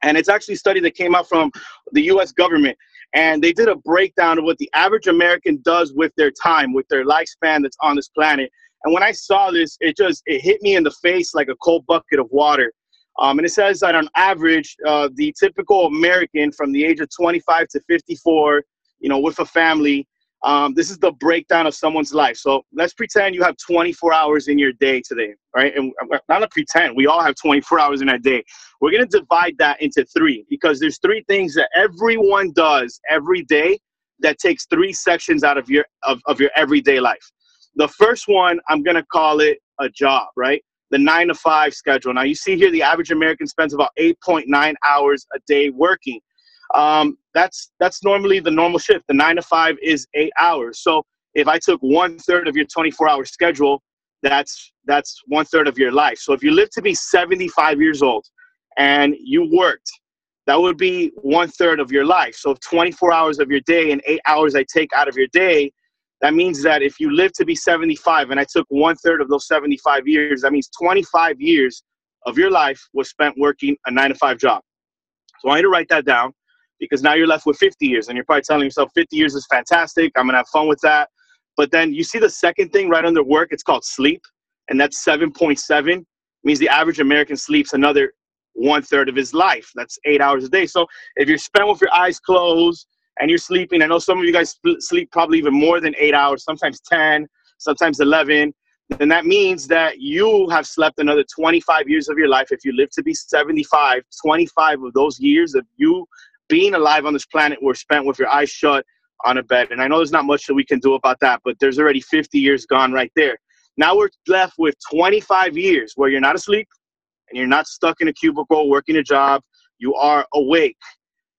And it's actually a study that came out from the U.S. government. And they did a breakdown of what the average American does with their time, with their lifespan that's on this planet. And when I saw this, it hit me in the face like a cold bucket of water. And it says that on average, the typical American from the age of 25 to 54, with a family, this is the breakdown of someone's life. So let's pretend you have 24 hours in your day today, right? And not to pretend, we all have 24 hours in our day. We're going to divide that into 3 because there's 3 things that everyone does every day that takes 3 sections out of your everyday life. The first one, I'm going to call it a job, right? The 9-to-5 schedule. Now you see here, the average American spends about 8.9 hours a day working. That's normally the normal shift. The 9-to-5 is 8 hours. So if I took 1/3 of your 24-hour schedule, that's 1/3 of your life. So if you live to be 75 years old and you worked, that would be 1/3 of your life. So if 24 hours of your day and 8 hours I take out of your day, that means that if you live to be 75 and I took 1/3 of those 75 years, that means 25 years of your life was spent working a 9-to-5 job. So I want you to write that down, because now you're left with 50 years. And you're probably telling yourself 50 years is fantastic. I'm going to have fun with that. But then you see the second thing right under work. It's called sleep. And that's 7.7. Means the average American sleeps another 1/3 of his life. That's 8 hours a day. So if you're spent with your eyes closed and you're sleeping, I know some of you guys sleep probably even more than 8 hours, sometimes 10, sometimes 11. Then that means that you have slept another 25 years of your life. If you live to be 75, 25 of those years of you being alive on this planet were spent with your eyes shut, on a bed. And I know there's not much that we can do about that, but there's already 50 years gone right there. Now we're left with 25 years where you're not asleep and you're not stuck in a cubicle working a job. You are awake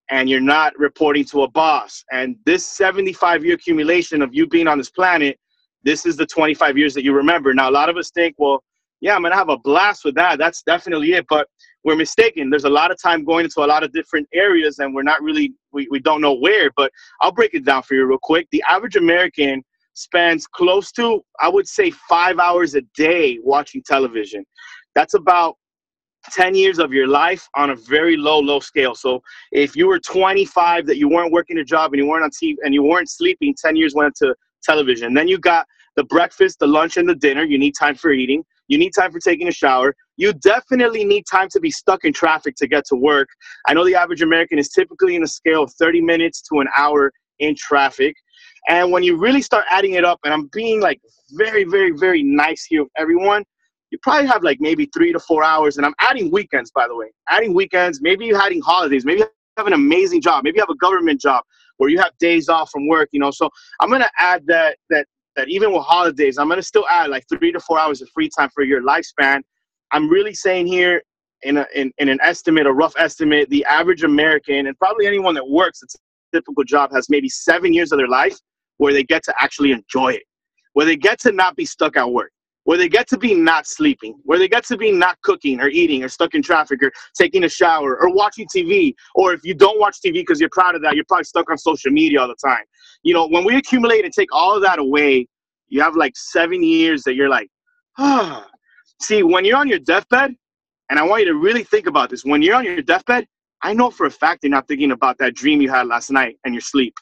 and you're not reporting to a boss. And this 75-year accumulation of you being on this planet, this is the 25 years that you remember. Now, a lot of us think, well, yeah, I'm going to have a blast with that. That's definitely it. But we're mistaken. There's a lot of time going into a lot of different areas, and we're not really, we don't know where. But I'll break it down for you real quick. The average American spends close to, I would say, 5 hours a day watching television. That's about 10 years of your life on a very low scale. So if you were 25 that you weren't working a job and you weren't on TV and you weren't sleeping, 10 years went to television. Then you got the breakfast, the lunch, and the dinner. You need time for eating. You need time for taking a shower. You definitely need time to be stuck in traffic to get to work. I know the average American is typically in a scale of 30 minutes to an hour in traffic. And when you really start adding it up, and I'm being like very, very, very nice here with everyone, you probably have like maybe 3 to 4 hours. And I'm adding weekends, by the way. Adding weekends, maybe you're adding holidays. Maybe you have an amazing job. Maybe you have a government job where you have days off from work, you know. So I'm going to add that even with holidays, I'm going to still add like 3 to 4 hours of free time for your lifespan. I'm really saying here in an estimate, a rough estimate, the average American and probably anyone that works a typical job has maybe 7 years of their life where they get to actually enjoy it, where they get to not be stuck at work, where they get to be not sleeping, where they get to be not cooking or eating or stuck in traffic or taking a shower or watching TV. Or if you don't watch TV because you're proud of that, you're probably stuck on social media all the time. You know, when we accumulate and take all of that away, you have like 7 years that you're like, ah. See, when you're on your deathbed, and I want you to really think about this, when you're on your deathbed, I know for a fact you're not thinking about that dream you had last night and your sleep.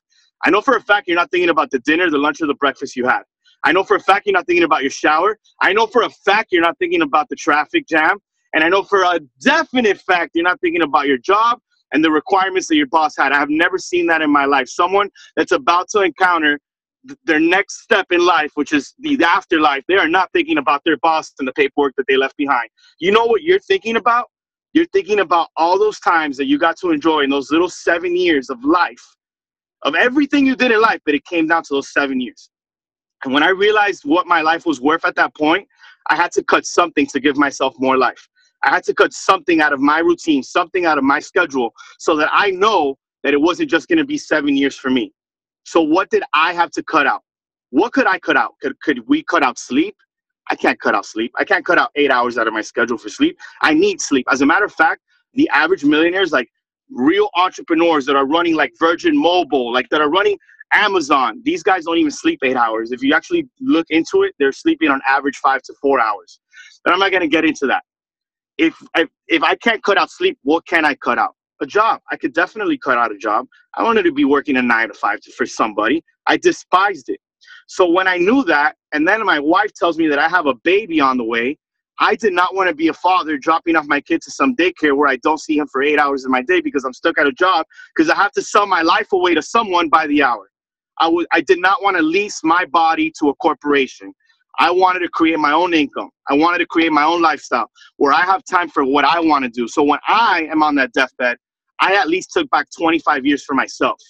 I know for a fact you're not thinking about the dinner, the lunch, or the breakfast you had. I know for a fact you're not thinking about your shower. I know for a fact you're not thinking about the traffic jam. And I know for a definite fact you're not thinking about your job and the requirements that your boss had. I have never seen that in my life. Someone that's about to encounter their next step in life, which is the afterlife, they are not thinking about their boss and the paperwork that they left behind. You know what you're thinking about? You're thinking about all those times that you got to enjoy in those little 7 years of life, of everything you did in life, but it came down to those 7 years. And when I realized what my life was worth at that point, I had to cut something to give myself more life. I had to cut something out of my routine, something out of my schedule, so that I know that it wasn't just going to be 7 years for me. So what did I have to cut out? What could I cut out? Could we cut out sleep? I can't cut out sleep. I can't cut out 8 hours out of my schedule for sleep. I need sleep. As a matter of fact, the average millionaires, like real entrepreneurs that are running like Virgin Mobile, like that are running Amazon, these guys don't even sleep 8 hours. If you actually look into it, they're sleeping on average 5 to 4 hours. But I'm not going to get into that. If I can't cut out sleep, what can I cut out? A job. I could definitely cut out a job. I wanted to be working a 9 to 5 for somebody. I despised it. So when I knew that, and then my wife tells me that I have a baby on the way, I did not want to be a father dropping off my kid to some daycare where I don't see him for 8 hours in my day because I'm stuck at a job because I have to sell my life away to someone by the hour. I did not want to lease my body to a corporation. I wanted to create my own income. I wanted to create my own lifestyle where I have time for what I want to do. So when I am on that deathbed, I at least took back 25 years for myself,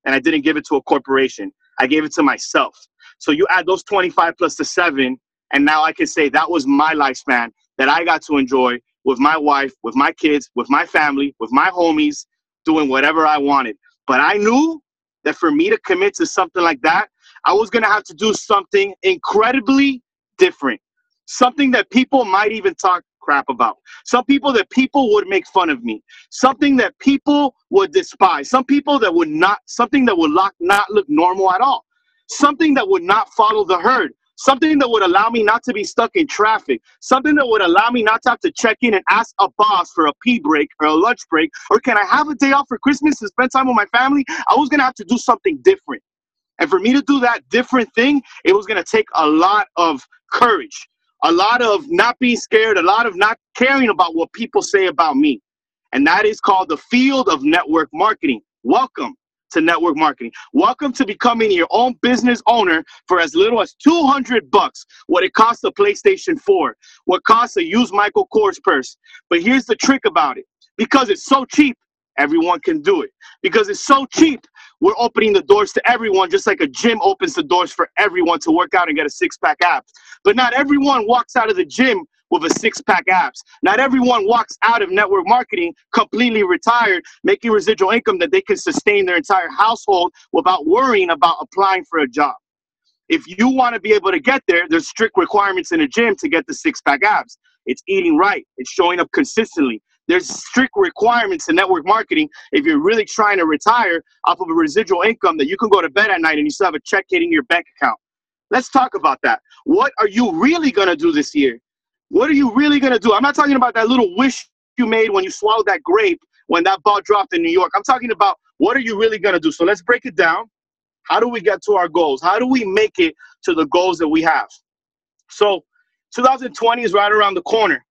and I didn't give it to a corporation. I gave it to myself. So you add those 25 plus the 7, and now I can say that was my lifespan that I got to enjoy with my wife, with my kids, with my family, with my homies, doing whatever I wanted. But I knew that for me to commit to something like that, I was going to have to do something incredibly different, something that people might even talk crap about, some people that people would make fun of me, something that people would despise, something that would not look normal at all, something that would not follow the herd, something that would allow me not to be stuck in traffic, something that would allow me not to have to check in and ask a boss for a pee break or a lunch break, or can I have a day off for Christmas to spend time with my family? I was going to have to do something different. And for me to do that different thing, it was going to take a lot of courage, a lot of not being scared, a lot of not caring about what people say about me. And that is called the field of network marketing. Welcome to network marketing. Welcome to becoming your own business owner for as little as $200, what it costs a PlayStation 4, what costs a used Michael Kors purse. But here's the trick about it. Because it's so cheap, everyone can do it. Because it's so cheap, we're opening the doors to everyone, just like a gym opens the doors for everyone to work out and get a six-pack abs. But not everyone walks out of the gym with a six-pack abs. Not everyone walks out of network marketing completely retired, making residual income that they can sustain their entire household without worrying about applying for a job. If you want to be able to get there, there's strict requirements in the gym to get the six-pack abs. It's eating right. It's showing up consistently. There's strict requirements in network marketing if you're really trying to retire off of a residual income that you can go to bed at night and you still have a check hitting your bank account. Let's talk about that. What are you really going to do this year? What are you really going to do? I'm not talking about that little wish you made when you swallowed that grape when that ball dropped in New York. I'm talking about what are you really going to do? So let's break it down. How do we get to our goals? How do we make it to the goals that we have? So 2020 is right around the corner.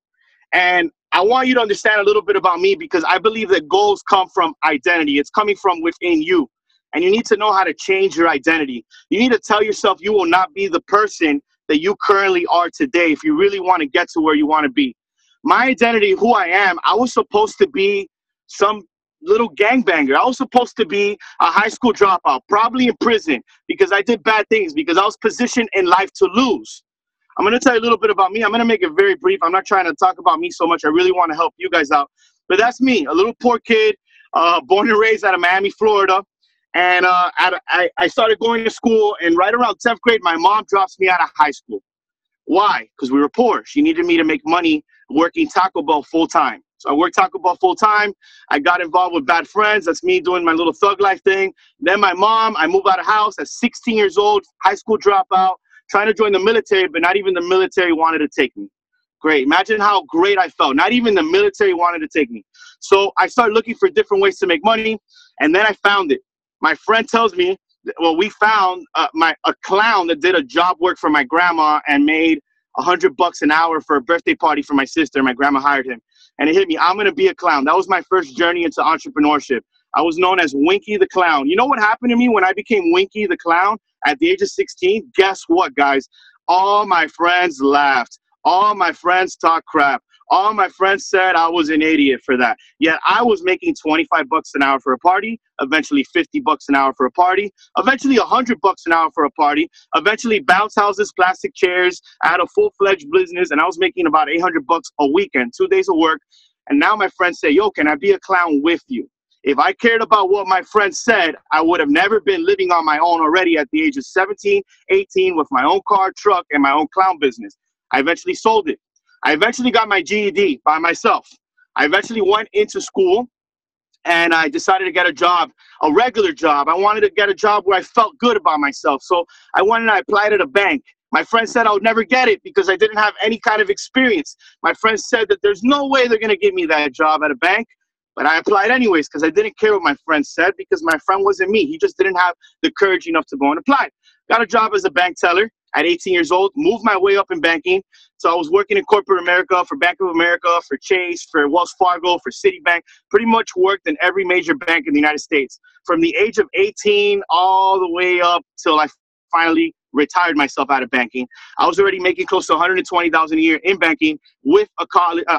And I want you to understand a little bit about me because I believe that goals come from identity. It's coming from within you. And you need to know how to change your identity. You need to tell yourself you will not be the person that you currently are today if you really want to get to where you want to be. My identity, who I am, I was supposed to be some little gangbanger. I was supposed to be a high school dropout, probably in prison because I did bad things, because I was positioned in life to lose. I'm going to tell you a little bit about me. I'm going to make it very brief. I'm not trying to talk about me so much. I really want to help you guys out. But that's me, a little poor kid, born and raised out of Miami, Florida. And I started going to school, and right around 10th grade, my mom drops me out of high school. Why? Because we were poor. She needed me to make money working Taco Bell full-time. So I worked Taco Bell full-time. I got involved with bad friends. That's me doing my little thug life thing. Then my mom, I moved out of house at 16 years old, high school dropout, trying to join the military, but not even the military wanted to take me. Great. Imagine how great I felt. Not even the military wanted to take me. So I started looking for different ways to make money, and then I found it. My friend tells me, well, we found a clown that did a job work for my grandma and made $100 an hour for a birthday party for my sister. My grandma hired him. And it hit me. I'm going to be a clown. That was my first journey into entrepreneurship. I was known as Winky the Clown. You know what happened to me when I became Winky the Clown at the age of 16? Guess what, guys? All my friends laughed. All my friends talked crap. All my friends said I was an idiot for that. Yet I was making $25 an hour for a party, eventually $50 an hour for a party, eventually $100 an hour for a party, eventually bounce houses, plastic chairs. I had a full-fledged business, and I was making about $800 a weekend, 2 days of work. And now my friends say, yo, can I be a clown with you? If I cared about what my friends said, I would have never been living on my own already at the age of 17, 18 with my own car, truck, and my own clown business. I eventually sold it. I eventually got my GED by myself. I eventually went into school, and I decided to get a job, a regular job. I wanted to get a job where I felt good about myself. So I went and I applied at a bank. My friend said I would never get it because I didn't have any kind of experience. My friend said that there's no way they're going to give me that job at a bank. But I applied anyways because I didn't care what my friend said, because my friend wasn't me. He just didn't have the courage enough to go and apply. Got a job as a bank teller at 18 years old, moved my way up in banking. So I was working in corporate America, for Bank of America, for Chase, for Wells Fargo, for Citibank, pretty much worked in every major bank in the United States. From the age of 18 all the way up till I finally retired myself out of banking. I was already making close to $120,000 a year in banking with a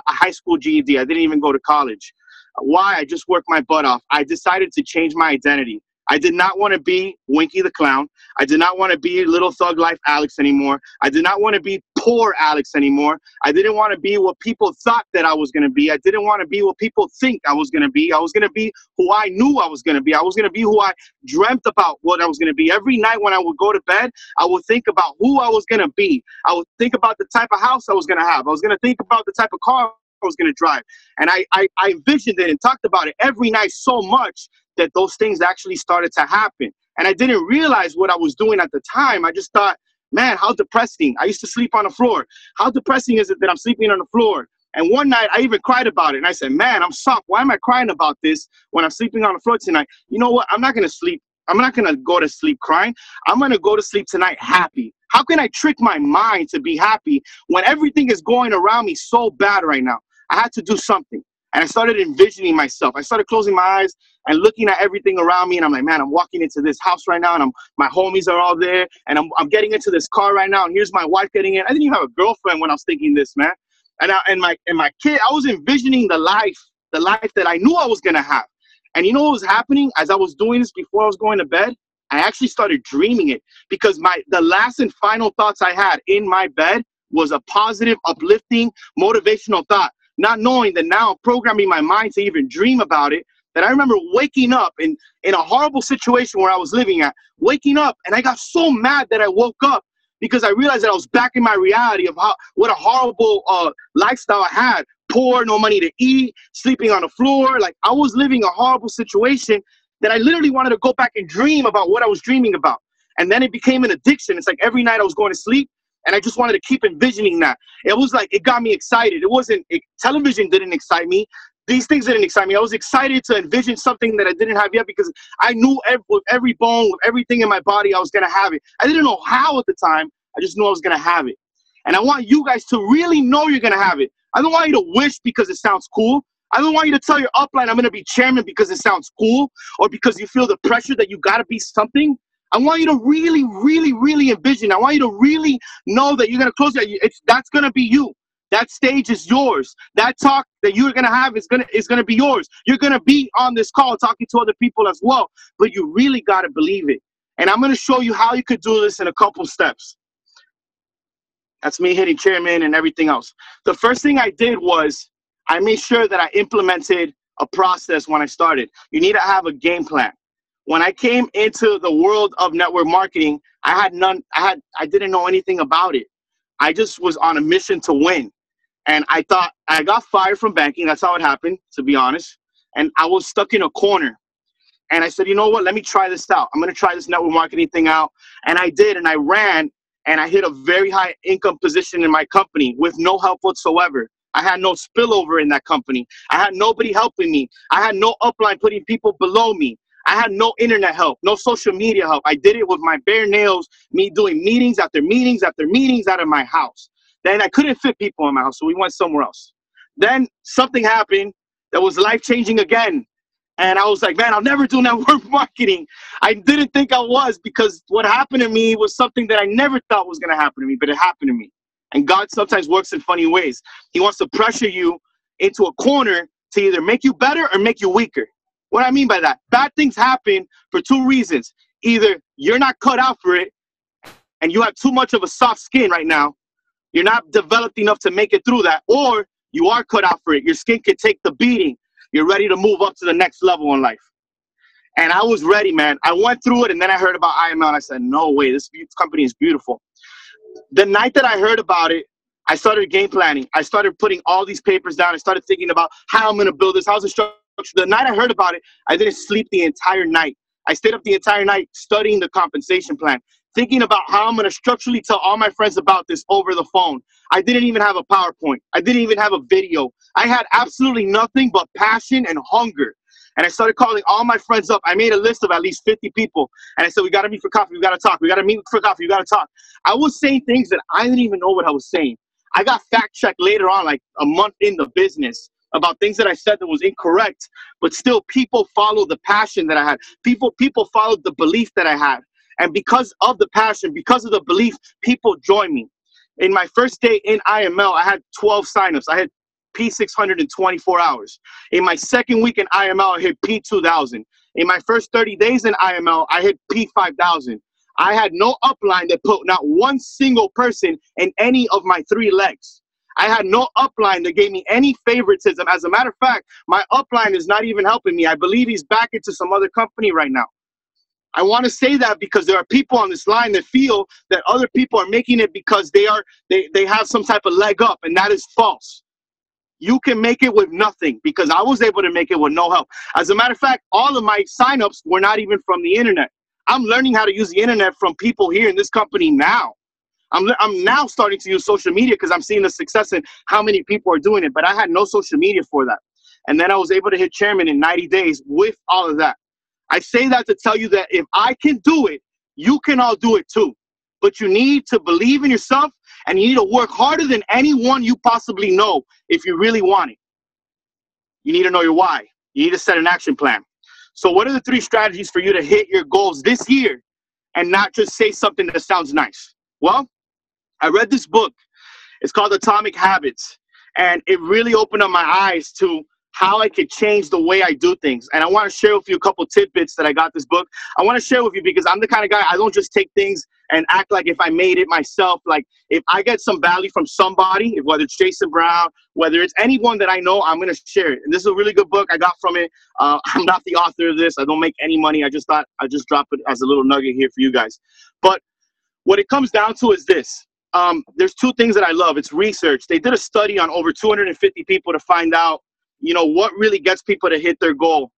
high school GED. I didn't even go to college. Why? I just worked my butt off. I decided to change my identity. I did not want to be Winky the Clown. I did not want to be little thug life Alex anymore. I did not want to be poor Alex anymore. I didn't want to be what people thought that I was going to be. I didn't want to be what people think I was going to be. I was going to be who I knew I was going to be. I was going to be who I dreamt about what I was going to be. Every night when I would go to bed, I would think about who I was going to be. I would think about the type of house I was going to have. I was going to think about the type of car I was going to drive. And I envisioned it and talked about it every night so much that those things actually started to happen. And I didn't realize what I was doing at the time. I just thought, man, how depressing. I used to sleep on the floor. How depressing is it that I'm sleeping on the floor? And one night I even cried about it. And I said, man, I'm soft. Why am I crying about this when I'm sleeping on the floor tonight? You know what? I'm not going to sleep. I'm not going to go to sleep crying. I'm going to go to sleep tonight happy. How can I trick my mind to be happy when everything is going around me so bad right now? I had to do something. And I started envisioning myself. I started closing my eyes and looking at everything around me. And I'm like, man, I'm walking into this house right now. And my homies are all there. And I'm getting into this car right now. And here's my wife getting in. I didn't even have a girlfriend when I was thinking this, man. And my kid, I was envisioning the life that I knew I was going to have. And you know what was happening as I was doing this before I was going to bed? I actually started dreaming it, because the last and final thoughts I had in my bed was a positive, uplifting, motivational thought, not knowing that now I'm programming my mind to even dream about it. That I remember waking up in a horrible situation where I was living at, waking up, and I got so mad that I woke up, because I realized that I was back in my reality of what a horrible lifestyle I had. Poor, no money to eat, sleeping on the floor. Like, I was living a horrible situation that I literally wanted to go back and dream about what I was dreaming about. And then it became an addiction. It's like every night I was going to sleep, and I just wanted to keep envisioning that. It was like, it got me excited. Television didn't excite me. These things didn't excite me. I was excited to envision something that I didn't have yet, because I knew with every bone, with everything in my body, I was going to have it. I didn't know how at the time. I just knew I was going to have it. And I want you guys to really know you're going to have it. I don't want you to wish because it sounds cool. I don't want you to tell your upline, I'm going to be chairman because it sounds cool, or because you feel the pressure that you got to be something. I want you to really, really, really envision. I want you to really know that you're going to close that. That's going to be you. That stage is yours. That talk that you're going to have is going to be yours. You're going to be on this call talking to other people as well, but you really got to believe it. And I'm going to show you how you could do this in a couple steps. That's me hitting chairman and everything else. The first thing I did was I made sure that I implemented a process when I started. You need to have a game plan. When I came into the world of network marketing, I didn't know anything about it. I just was on a mission to win. And I thought I got fired from banking. That's how it happened, to be honest. And I was stuck in a corner. And I said, you know what? Let me try this out. I'm going to try this network marketing thing out. And I did. And I ran. And I hit a very high income position in my company with no help whatsoever. I had no spillover in that company. I had nobody helping me. I had no upline putting people below me. I had no internet help, no social media help. I did it with my bare nails, me doing meetings after meetings after meetings out of my house. Then I couldn't fit people in my house, so we went somewhere else. Then something happened that was life-changing again. And I was like, man, I'll never do network marketing. I didn't think I was, because what happened to me was something that I never thought was going to happen to me, but it happened to me. And God sometimes works in funny ways. He wants to pressure you into a corner to either make you better or make you weaker. What I mean by that, bad things happen for two reasons. Either you're not cut out for it and you have too much of a soft skin right now. You're not developed enough to make it through that, or you are cut out for it. Your skin can take the beating. You're ready to move up to the next level in life. And I was ready, man. I went through it, and then I heard about IML, and I said, no way, this company is beautiful. The night that I heard about it, I started game planning. I started putting all these papers down. I started thinking about how I'm going to build this, how's the structure. The night I heard about it, I didn't sleep the entire night. I stayed up the entire night studying the compensation plan, thinking about how I'm going to structurally tell all my friends about this over the phone. I didn't even have a PowerPoint. I didn't even have a video. I had absolutely nothing but passion and hunger. And I started calling all my friends up. I made a list of at least 50 people. And I said, we got to meet for coffee. We got to talk. We got to meet for coffee. We got to talk. I was saying things that I didn't even know what I was saying. I got fact-checked later on, like a month in the business, about things that I said that was incorrect. But still, people followed the passion that I had. People followed the belief that I had. And because of the passion, because of the belief, people joined me. In my first day in IML, I had 12 signups. I had P600 in 24 hours. In my second week in IML, I hit P2000. In my first 30 days in IML, I hit P5000. I had no upline that put not one single person in any of my 3 legs. I had no upline that gave me any favoritism. As a matter of fact, my upline is not even helping me. I believe he's back into some other company right now. I want to say that because there are people on this line that feel that other people are making it because they have some type of leg up, and that is false. You can make it with nothing, because I was able to make it with no help. As a matter of fact, all of my signups were not even from the internet. I'm learning how to use the internet from people here in this company now. I'm now starting to use social media because I'm seeing the success and how many people are doing it, but I had no social media for that. And then I was able to hit chairman in 90 days with all of that. I say that to tell you that if I can do it, you can all do it too. But you need to believe in yourself, and you need to work harder than anyone you possibly know if you really want it. You need to know your why. You need to set an action plan. So what are the 3 strategies for you to hit your goals this year and not just say something that sounds nice? Well, I read this book. It's called Atomic Habits, and it really opened up my eyes to how I could change the way I do things. And I want to share with you a couple tidbits that I got this book. I want to share with you because I'm the kind of guy, I don't just take things and act like if I made it myself. Like if I get some value from somebody, whether it's Jason Brown, whether it's anyone that I know, I'm going to share it. And this is a really good book I got from it. I'm not the author of this. I don't make any money. I just thought I'd just drop it as a little nugget here for you guys. But what it comes down to is this. There's two things that I love. It's research. They did a study on over 250 people to find out, you know, what really gets people to hit their goal.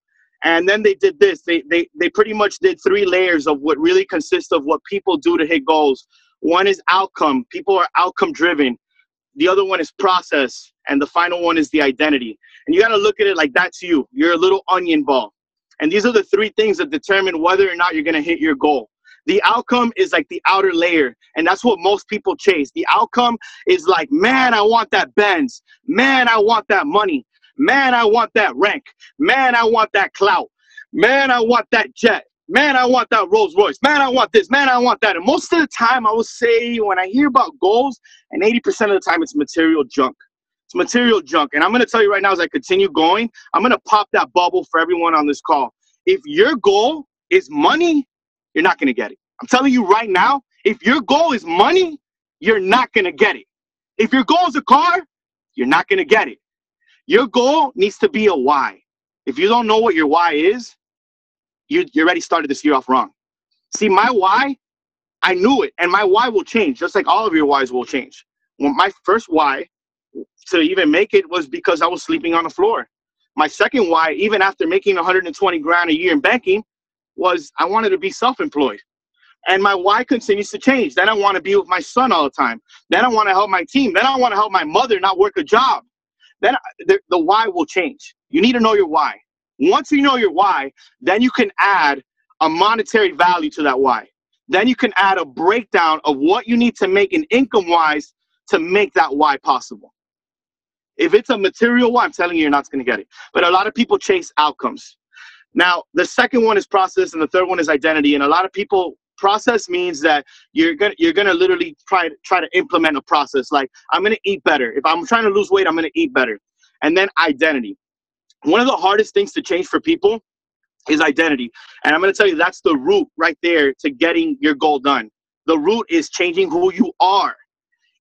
And then they did this. They pretty much did 3 layers of what really consists of what people do to hit goals. One is outcome. People are outcome driven. The other one is process. And the final one is the identity. And you got to look at it like that's you. You're a little onion ball. And these are the 3 things that determine whether or not you're going to hit your goal. The outcome is like the outer layer, and that's what most people chase. The outcome is like, man, I want that Benz. Man, I want that money. Man, I want that rank. Man, I want that clout. Man, I want that jet. Man, I want that Rolls Royce. Man, I want this. Man, I want that. And most of the time, I will say when I hear about goals, and 80% of the time, it's material junk. It's material junk. And I'm going to tell you right now, as I continue going, I'm going to pop that bubble for everyone on this call. If your goal is money, you're not going to get it. I'm telling you right now, if your goal is money, you're not going to get it. If your goal is a car, you're not going to get it. Your goal needs to be a why. If you don't know what your why is, you already started this year off wrong. See, my why, I knew it, and my why will change, just like all of your whys will change. Well, my first why to even make it was because I was sleeping on the floor. My second why, even after making 120 grand a year in banking, was I wanted to be self-employed. And my why continues to change. Then I want to be with my son all the time. Then I want to help my team. Then I want to help my mother not work a job. Then the why will change. You need to know your why. Once you know your why, then you can add a monetary value to that why. Then you can add a breakdown of what you need to make in income-wise to make that why possible. If it's a material why, I'm telling you, you're not going to get it. But a lot of people chase outcomes. Now, the second one is process, and the third one is identity. And a lot of people, process means that you're gonna literally try to implement a process. Like, I'm gonna eat better. If I'm trying to lose weight, I'm gonna eat better. And then identity. One of the hardest things to change for people is identity. And I'm gonna tell you, that's the root right there to getting your goal done. The root is changing who you are.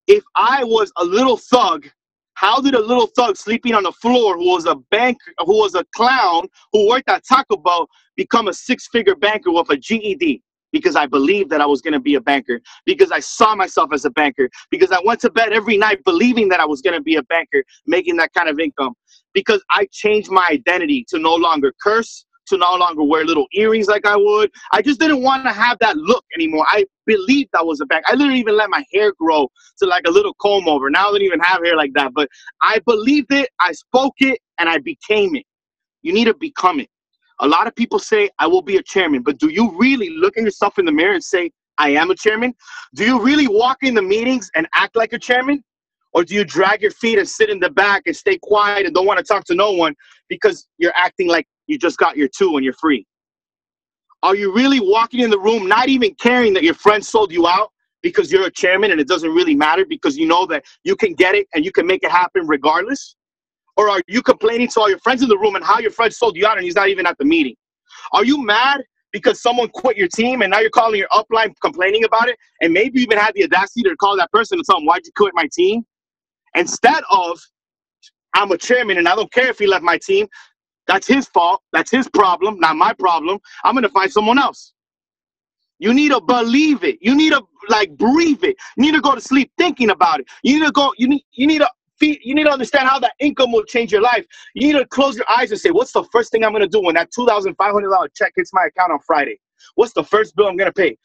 If I was a little thug, how did a little thug sleeping on the floor who was a banker, who was a clown, who worked at Taco Bell, become a 6-figure banker with a GED? Because I believed that I was going to be a banker, because I saw myself as a banker, because I went to bed every night believing that I was going to be a banker, making that kind of income, because I changed my identity to no longer curse, to no longer wear little earrings like I would. I just didn't want to have that look anymore. I believed I was a banker. I literally even let my hair grow to like a little comb over. Now I don't even have hair like that, but I believed it, I spoke it, and I became it. You need to become it. A lot of people say, I will be a chairman, but do you really look at yourself in the mirror and say, I am a chairman? Do you really walk in the meetings and act like a chairman? Or do you drag your feet and sit in the back and stay quiet and don't want to talk to no one because you're acting like you just got your 2 and you're free? Are you really walking in the room not even caring that your friend sold you out because you're a chairman and it doesn't really matter because you know that you can get it and you can make it happen regardless? Or are you complaining to all your friends in the room and how your friend sold you out and he's not even at the meeting? Are you mad because someone quit your team and now you're calling your upline complaining about it? And maybe you even had the audacity to call that person and tell them, why'd you quit my team? Instead of, I'm a chairman and I don't care if he left my team. That's his fault. That's his problem, not my problem. I'm going to find someone else. You need to believe it. You need to like breathe it. You need to go to sleep thinking about it. You need to go, you need to understand how that income will change your life. You need to close your eyes and say, what's the first thing I'm going to do when that $2,500 check hits my account on Friday? What's the first bill I'm going to pay?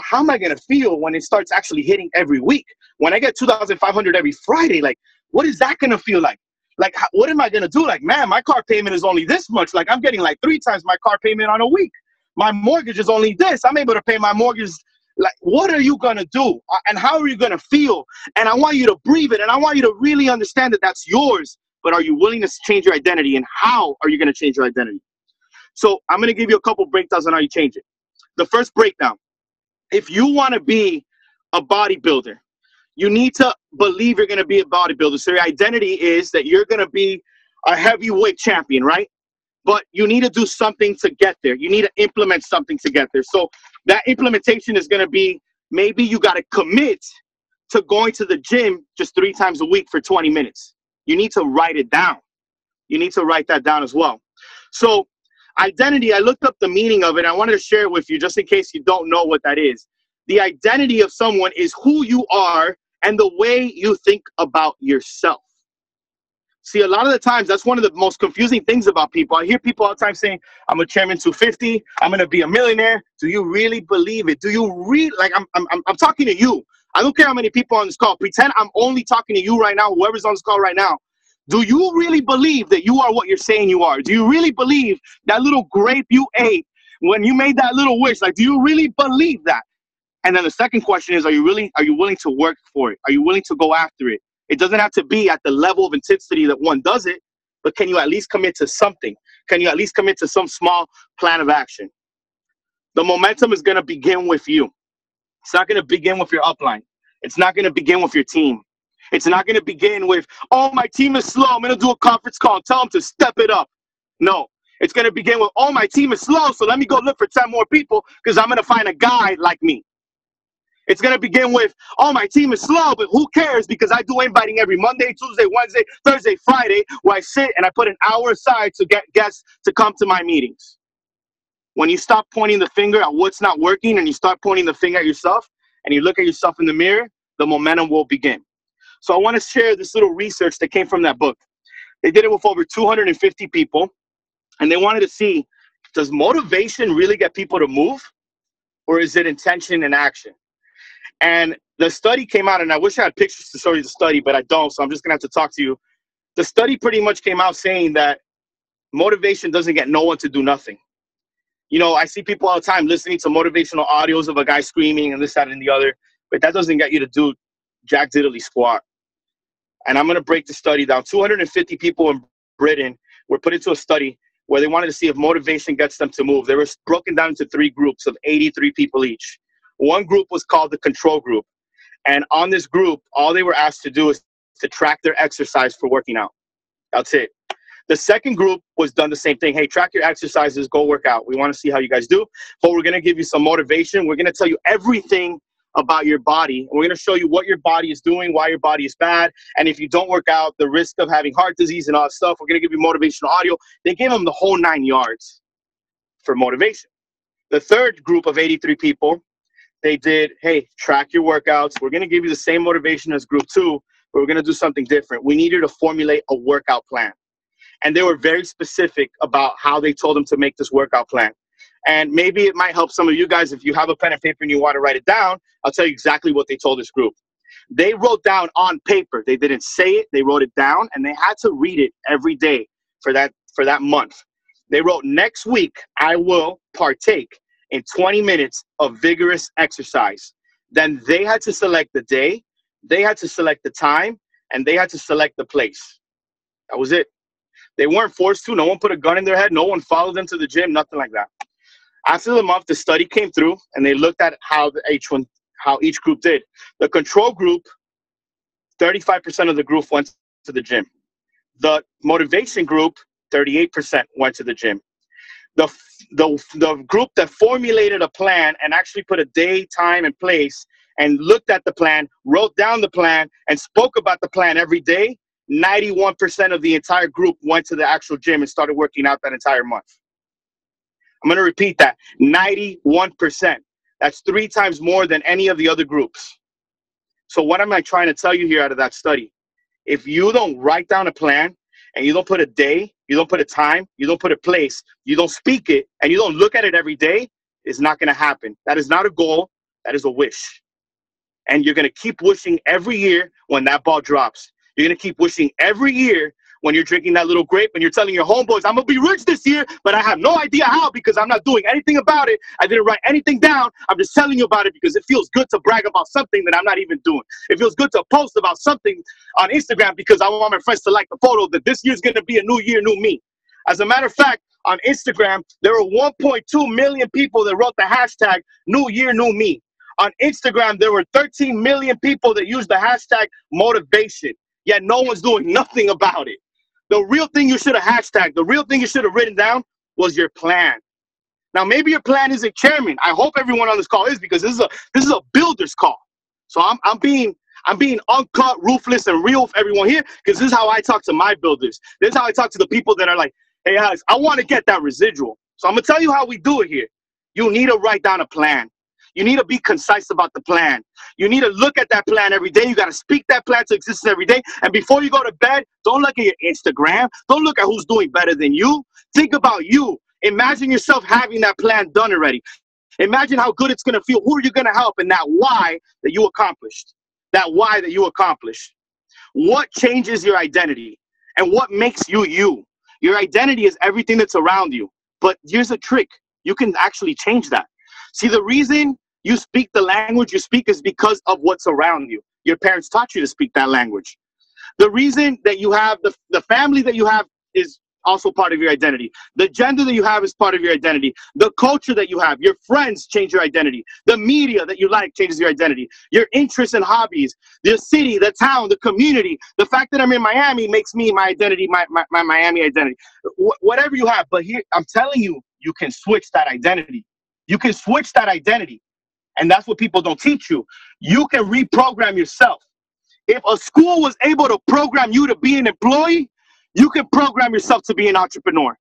How am I going to feel when it starts actually hitting every week? When I get $2,500 every Friday, like, what is that going to feel like? Like, what am I going to do? Like, man, my car payment is only this much. Like, I'm getting like 3 times my car payment on a week. My mortgage is only this. I'm able to pay my mortgage. Like, what are you going to do? And how are you going to feel? And I want you to breathe it. And I want you to really understand that that's yours. But are you willing to change your identity? And how are you going to change your identity? So I'm going to give you a couple breakdowns on how you change it. The first breakdown, if you want to be a bodybuilder, you need to believe you're going to be a bodybuilder. So your identity is that you're going to be a heavyweight champion, right? But you need to do something to get there. You need to implement something to get there. So that implementation is going to be, maybe you got to commit to going to the gym just 3 times a week for 20 minutes. You need to write it down. You need to write that down as well. So identity, I looked up the meaning of it. I wanted to share it with you just in case you don't know what that is. The identity of someone is who you are and the way you think about yourself. See, a lot of the times, that's one of the most confusing things about people. I hear people all the time saying, I'm a chairman 250, I'm going to be a millionaire. Do you really believe it? Do you really, like, I'm talking to you. I don't care how many people on this call. Pretend I'm only talking to you right now, whoever's on this call right now. Do you really believe that you are what you're saying you are? Do you really believe that little grape you ate when you made that little wish? Like, do you really believe that? And then the second question is, are you willing to work for it? Are you willing to go after it? It doesn't have to be at the level of intensity that one does it, but can you at least commit to something? Can you at least commit to some small plan of action? The momentum is going to begin with you. It's not going to begin with your upline. It's not going to begin with your team. It's not going to begin with, oh, my team is slow, I'm going to do a conference call and tell them to step it up. No, it's going to begin with, oh, my team is slow, so let me go look for 10 more people because I'm going to find a guy like me. It's going to begin with, oh, my team is slow, but who cares, because I do inviting every Monday, Tuesday, Wednesday, Thursday, Friday, where I sit and I put an hour aside to get guests to come to my meetings. When you stop pointing the finger at what's not working and you start pointing the finger at yourself and you look at yourself in the mirror, the momentum will begin. So I want to share this little research that came from that book. They did it with over 250 people, and they wanted to see, does motivation really get people to move, or is it intention and action? And the study came out, and I wish I had pictures to show you the study, but I don't, so I'm just going to have to talk to you. The study pretty much came out saying that motivation doesn't get no one to do nothing. You know, I see people all the time listening to motivational audios of a guy screaming and this, that, and the other, but that doesn't get you to do jack diddly squat. And I'm going to break the study down. 250 people in Britain were put into a study where they wanted to see if motivation gets them to move. They were broken down into 3 groups of 83 people each. One group was called the control group. And on this group, all they were asked to do is to track their exercise for working out. That's it. The second group was done the same thing. Hey, track your exercises, go work out. We want to see how you guys do. But we're going to give you some motivation. We're going to tell you everything about your body. And we're going to show you what your body is doing, why your body is bad. And if you don't work out, the risk of having heart disease and all that stuff. We're going to give you motivational audio. They gave them the whole 9 yards for motivation. The third group of 83 people, they did, hey, track your workouts. We're going to give you the same motivation as group 2, but we're going to do something different. We need you to formulate a workout plan. And they were very specific about how they told them to make this workout plan. And maybe it might help some of you guys if you have a pen and paper and you want to write it down. I'll tell you exactly what they told this group. They wrote down on paper. They didn't say it. They wrote it down, and they had to read it every day for that month. They wrote, next week, I will partake in 20 minutes of vigorous exercise. Then they had to select the day, they had to select the time, and they had to select the place. That was it. They weren't forced to. No one put a gun in their head. No one followed them to the gym, nothing like that. After the month, the study came through, and they looked at how each group did. The control group, 35% of the group went to the gym. The motivation group, 38% went to the gym. The group that formulated a plan and actually put a day, time, and place and looked at the plan, wrote down the plan, and spoke about the plan every day, 91% of the entire group went to the actual gym and started working out that entire month. I'm going to repeat that. 91%. That's 3 times more than any of the other groups. So what am I trying to tell you here out of that study? If you don't write down a plan and you don't put a day, you don't put a time, you don't put a place, you don't speak it, and you don't look at it every day, it's not going to happen. That is not a goal. That is a wish. And you're going to keep wishing every year when that ball drops. You're going to keep wishing every year when you're drinking that little grape and you're telling your homeboys, I'm going to be rich this year, but I have no idea how because I'm not doing anything about it. I didn't write anything down. I'm just telling you about it because it feels good to brag about something that I'm not even doing. It feels good to post about something on Instagram because I want my friends to like the photo that this year's going to be a new year, new me. As a matter of fact, on Instagram, there were 1.2 million people that wrote the hashtag New Year, New Me. On Instagram, there were 13 million people that used the hashtag motivation, yet no one's doing nothing about it. The real thing you should have hashtagged, the real thing you should have written down was your plan. Now, maybe your plan isn't chairman. I hope everyone on this call is, because this is a builder's call. So I'm being uncut, ruthless, and real with everyone here, because this is how I talk to my builders. This is how I talk to the people that are like, hey, Alex, I want to get that residual. So I'm going to tell you how we do it here. You need to write down a plan. You need to be concise about the plan. You need to look at that plan every day. You got to speak that plan to existence every day. And before you go to bed, don't look at your Instagram. Don't look at who's doing better than you. Think about you. Imagine yourself having that plan done already. Imagine how good it's going to feel. Who are you going to help? And that why that you accomplished. That why that you accomplished. What changes your identity? And what makes you you? Your identity is everything that's around you. But here's a trick. You can actually change that. See, the reason you speak the language you speak is because of what's around you. Your parents taught you to speak that language. The reason that you have the family that you have is also part of your identity. The gender that you have is part of your identity. The culture that you have, your friends change your identity. The media that you like changes your identity. Your interests and hobbies, the city, the town, the community. The fact that I'm in Miami makes me my identity, my Miami identity. Whatever you have. But here, I'm telling you, you can switch that identity. You can switch that identity. And that's what people don't teach you. You can reprogram yourself. If a school was able to program you to be an employee, you can program yourself to be an entrepreneur.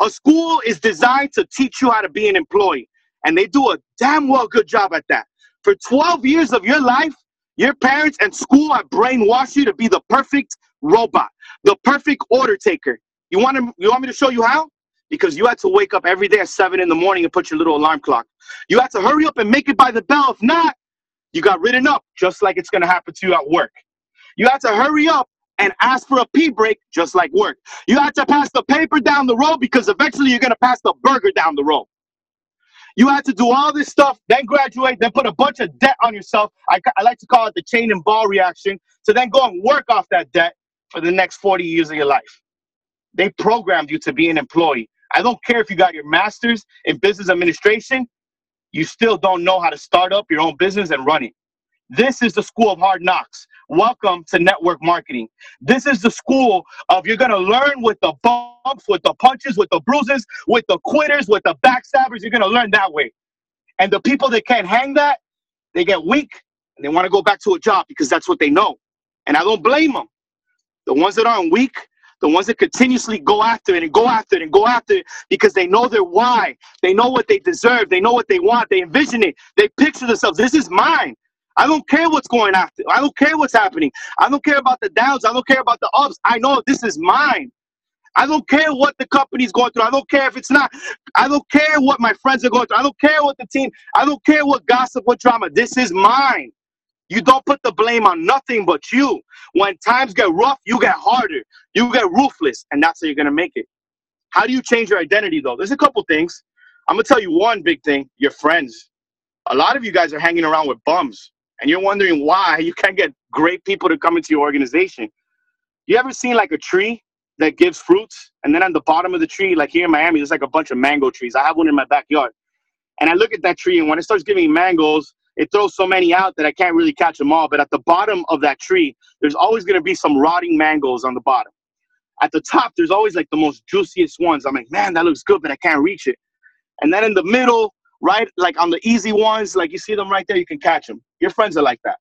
A school is designed to teach you how to be an employee. And they do a damn well good job at that. For 12 years of your life, your parents and school have brainwashed you to be the perfect robot, the perfect order taker. You want me to show you how? Because you had to wake up every day at 7 in the morning and put your little alarm clock. You had to hurry up and make it by the bell. If not, you got written up, just like it's going to happen to you at work. You had to hurry up and ask for a pee break, just like work. You had to pass the paper down the road, because eventually you're going to pass the burger down the road. You had to do all this stuff, then graduate, then put a bunch of debt on yourself. I like to call it the chain and ball reaction, to then go and work off that debt for the next 40 years of your life. They programmed you to be an employee. I don't care if you got your master's in business administration, you still don't know how to start up your own business and run it. This is the school of hard knocks. Welcome to network marketing. This is the school of you're going to learn with the bumps, with the punches, with the bruises, with the quitters, with the backstabbers. You're going to learn that way. And the people that can't hang that, they get weak and they want to go back to a job because that's what they know. And I don't blame them. The ones that aren't weak, the ones that continuously go after it and go after it and go after it because they know their why. They know what they deserve. They know what they want. They envision it. They picture themselves. This is mine. I don't care what's going after. I don't care what's happening. I don't care about the downs. I don't care about the ups. I know this is mine. I don't care what the company's going through. I don't care if it's not. I don't care what my friends are going through. I don't care what the team. I don't care what gossip, what drama. This is mine. You don't put the blame on nothing but you. When times get rough, you get harder. You get ruthless, and that's how you're going to make it. How do you change your identity, though? There's a couple things. I'm going to tell you one big thing, your friends. A lot of you guys are hanging around with bums, and you're wondering why you can't get great people to come into your organization. You ever seen like a tree that gives fruits, and then on the bottom of the tree, like here in Miami, there's like a bunch of mango trees. I have one in my backyard. And I look at that tree, and when it starts giving mangoes, it throws so many out that I can't really catch them all. But at the bottom of that tree, there's always going to be some rotting mangoes on the bottom. At the top, there's always like the most juiciest ones. I'm like, man, that looks good, but I can't reach it. And then in the middle, right, like on the easy ones, like you see them right there, you can catch them. Your friends are like that.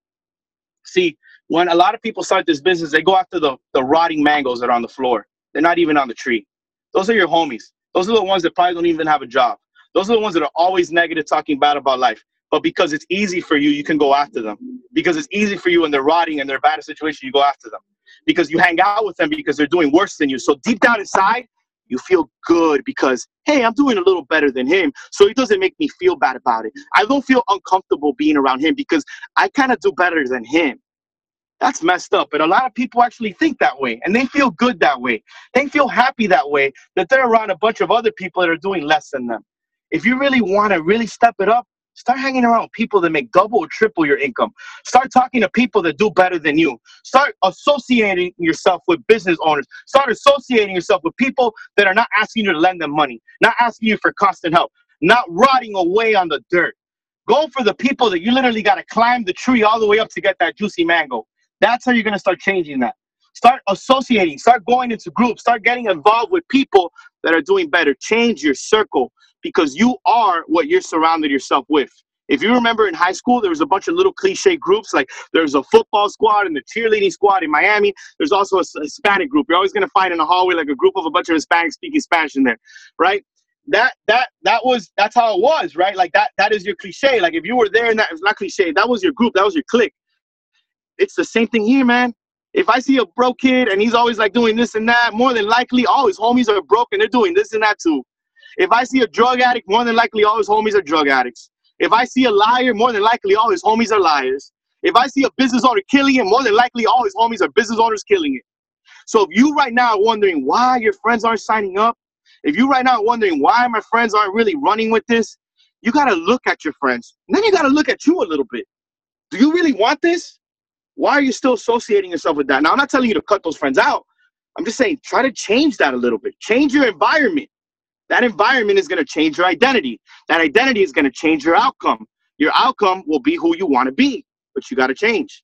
See, when a lot of people start this business, they go after the rotting mangoes that are on the floor. They're not even on the tree. Those are your homies. Those are the ones that probably don't even have a job. Those are the ones that are always negative, talking bad about life. But because it's easy for you, you can go after them. Because it's easy for you and they're rotting and they're bad in situation, you go after them. Because you hang out with them because they're doing worse than you. So deep down inside, you feel good because, hey, I'm doing a little better than him. So it doesn't make me feel bad about it. I don't feel uncomfortable being around him because I kind of do better than him. That's messed up. But a lot of people actually think that way. And they feel good that way. They feel happy that way, that they're around a bunch of other people that are doing less than them. If you really want to really step it up, start hanging around people that make double or triple your income. Start talking to people that do better than you. Start associating yourself with business owners. Start associating yourself with people that are not asking you to lend them money, not asking you for constant help, not rotting away on the dirt. Go for the people that you literally got to climb the tree all the way up to get that juicy mango. That's how you're going to start changing that. Start associating, start going into groups, start getting involved with people that are doing better. Change your circle, because you are what you're surrounded yourself with. If you remember in high school, there was a bunch of little cliche groups, like there's a football squad and the cheerleading squad in Miami. There's also a Hispanic group. You're always going to find in the hallway like a group of a bunch of Hispanics speaking Spanish in there, right? That's how it was, right? Like that is your cliche. Like if you were there and that was not cliche, that was your group, that was your clique. It's the same thing here, man. If I see a broke kid and he's always like doing this and that, more than likely all his homies are broke and they're doing this and that too. If I see a drug addict, more than likely all his homies are drug addicts. If I see a liar, more than likely all his homies are liars. If I see a business owner killing it, more than likely all his homies are business owners killing it. So if you right now are wondering why your friends aren't signing up, if you right now are wondering why my friends aren't really running with this, you got to look at your friends. And then you got to look at you a little bit. Do you really want this? Why are you still associating yourself with that? Now, I'm not telling you to cut those friends out. I'm just saying, try to change that a little bit. Change your environment. That environment is going to change your identity. That identity is going to change your outcome. Your outcome will be who you want to be, but you got to change.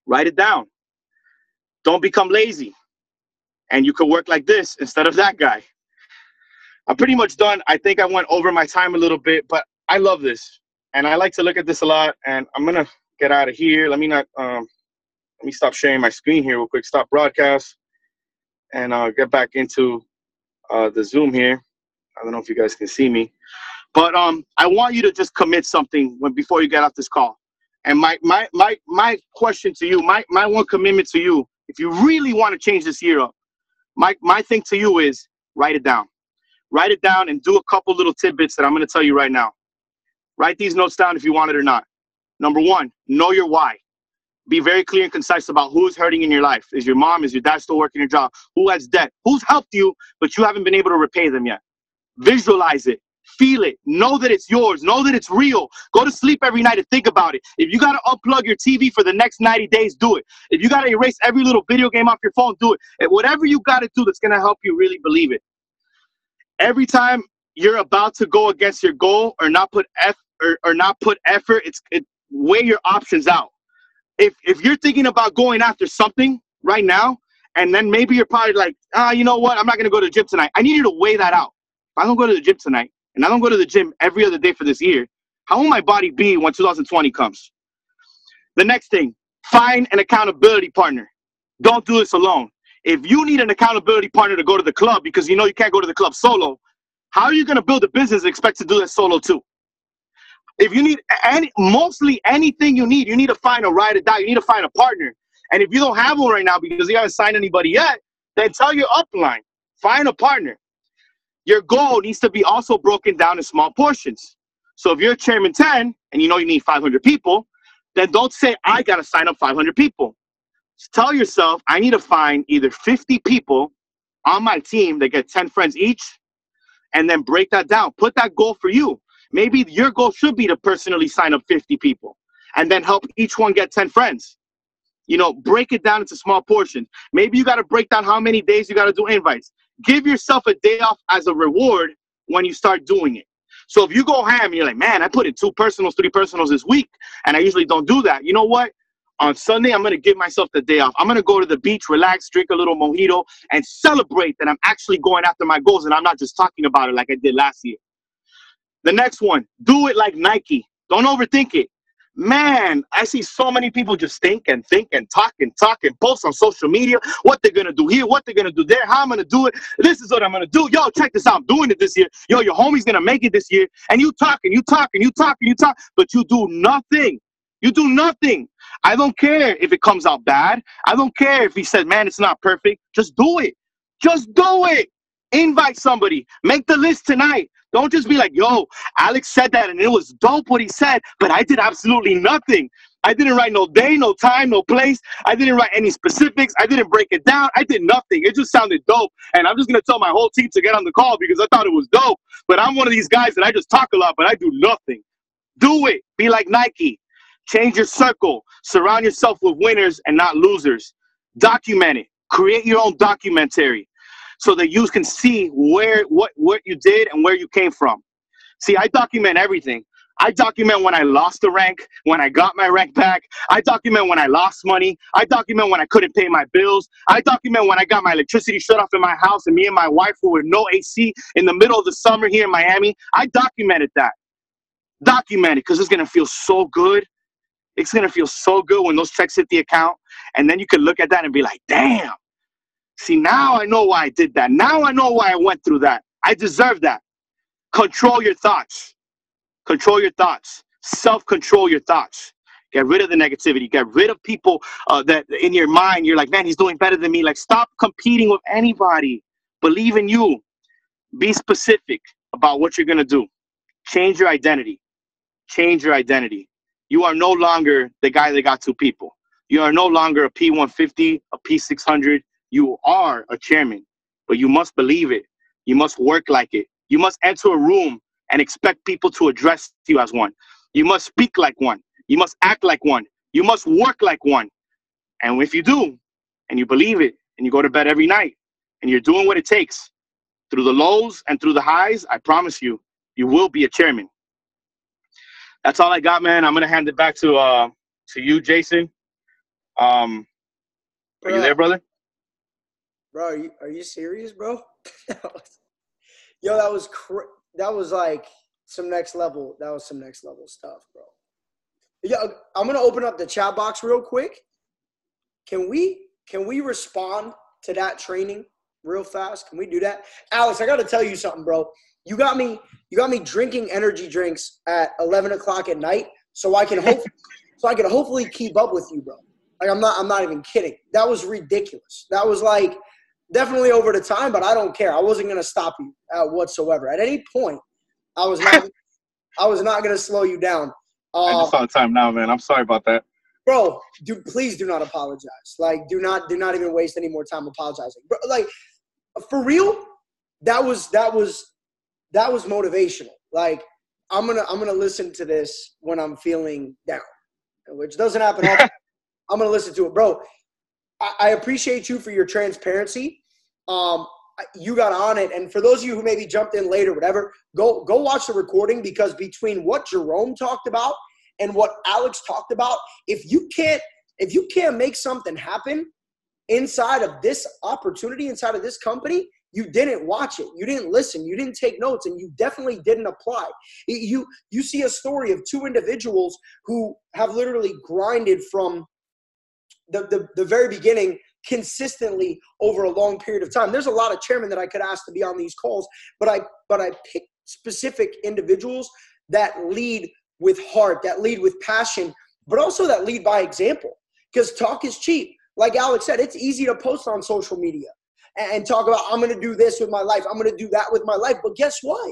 Write it down. Don't become lazy. And you could work like this instead of that guy. I'm pretty much done. I think I went over my time a little bit, but I love this. And I like to look at this a lot. And I'm going to get out of here. Let me stop sharing my screen here real quick. Stop broadcast. And I'll get back into the Zoom here. I don't know if you guys can see me. But I want you to just commit something before you get off this call. And my question to you, my one commitment to you, if you really want to change this year up, my thing to you is write it down. Write it down and do a couple little tidbits that I'm going to tell you right now. Write these notes down if you want it or not. Number one, know your why. Be very clear and concise about who's hurting in your life. Is your mom, is your dad still working your job? Who has debt? Who's helped you, but you haven't been able to repay them yet? Visualize it. Feel it. Know that it's yours. Know that it's real. Go to sleep every night and think about it. If you got to unplug your TV for the next 90 days, do it. If you got to erase every little video game off your phone, do it. And whatever you got to do that's going to help you really believe it. Every time you're about to go against your goal or not put effort, weigh your options out. If you're thinking about going after something right now, and then maybe you're probably like, you know what? I'm not going to go to the gym tonight. I need you to weigh that out. If I don't go to the gym tonight, and I don't go to the gym every other day for this year, how will my body be when 2020 comes? The next thing, find an accountability partner. Don't do this alone. If you need an accountability partner to go to the club because you know you can't go to the club solo, how are you going to build a business and expect to do that solo too? If you need mostly anything you need to find a ride or die. You need to find a partner. And if you don't have one right now because you haven't signed anybody yet, then tell your upline, find a partner. Your goal needs to be also broken down in small portions. So if you're chairman 10 and you know you need 500 people, then don't say, I got to sign up 500 people. Just tell yourself, I need to find either 50 people on my team that get 10 friends each, and then break that down. Put that goal for you. Maybe your goal should be to personally sign up 50 people and then help each one get 10 friends. You know, break it down into small portions. Maybe you got to break down how many days you got to do invites. Give yourself a day off as a reward when you start doing it. So if you go ham and you're like, man, I put in 2 personals, 3 personals this week, and I usually don't do that. You know what? On Sunday, I'm going to give myself the day off. I'm going to go to the beach, relax, drink a little mojito, and celebrate that I'm actually going after my goals and I'm not just talking about it like I did last year. The next one, do it like Nike. Don't overthink it. Man, I see so many people just think and talk and post on social media what they're going to do here, what they're going to do there, how I'm going to do it. This is what I'm going to do. Yo, check this out. I'm doing it this year. Yo, your homie's going to make it this year. And you talk, but you do nothing. You do nothing. I don't care if it comes out bad. I don't care if he said, man, it's not perfect. Just do it. Just do it. Invite somebody. Make the list tonight. Don't just be like, yo, Alex said that and it was dope what he said, but I did absolutely nothing. I didn't write no day, no time, no place. I didn't write any specifics. I didn't break it down. I did nothing. It just sounded dope. And I'm just going to tell my whole team to get on the call because I thought it was dope. But I'm one of these guys that I just talk a lot, but I do nothing. Do it. Be like Nike. Change your circle. Surround yourself with winners and not losers. Document it. Create your own documentary so that you can see what you did and where you came from. See, I document everything. I document when I lost the rank, when I got my rank back. I document when I lost money. I document when I couldn't pay my bills. I document when I got my electricity shut off in my house and me and my wife were with no AC in the middle of the summer here in Miami. I documented that. Document it, because it's going to feel so good. It's going to feel so good when those checks hit the account. And then you can look at that and be like, damn. See, now I know why I did that. Now I know why I went through that. I deserve that. Control your thoughts. Control your thoughts. Self-control your thoughts. Get rid of the negativity. Get rid of people that in your mind, you're like, man, he's doing better than me. Like, stop competing with anybody. Believe in you. Be specific about what you're going to do. Change your identity. Change your identity. You are no longer the guy that got 2 people. You are no longer a P150, a P600. You are a chairman, but you must believe it. You must work like it. You must enter a room and expect people to address you as one. You must speak like one. You must act like one. You must work like one. And if you do, and you believe it, and you go to bed every night, and you're doing what it takes, through the lows and through the highs, I promise you, you will be a chairman. That's all I got, man. I'm going to hand it back to you, Jason. Are you there, brother? Bro, are you serious, bro? Yo, that was like some next level. That was some next level stuff, bro. Yeah, I'm gonna open up the chat box real quick. Can we respond to that training real fast? Can we do that? Alex, I gotta tell you something, bro. You got me drinking energy drinks at 11 o'clock at night, so I can hopefully keep up with you, bro. Like I'm not even kidding. That was ridiculous. That was like definitely over the time, but I don't care. I wasn't gonna stop you whatsoever. At any point, I was not gonna slow you down. I just saw the time now, man. I'm sorry about that. Bro, please do not apologize. Like, do not even waste any more time apologizing. Bro, like, for real, that was motivational. Like, I'm gonna listen to this when I'm feeling down, which doesn't happen often. I'm gonna listen to it, bro. I appreciate you for your transparency. You got on it, and for those of you who maybe jumped in later, whatever, go watch the recording, because between what Jerome talked about and what Alex talked about, if you can't make something happen inside of this opportunity, inside of this company, you didn't watch it, you didn't listen, you didn't take notes, and you definitely didn't apply. You see a story of 2 individuals who have literally grinded from the very beginning consistently over a long period of time. There's a lot of chairmen that I could ask to be on these calls, but I picked specific individuals that lead with heart, that lead with passion, but also that lead by example, because talk is cheap. Like Alex said, it's easy to post on social media and talk about, I'm going to do this with my life, I'm going to do that with my life, but guess what?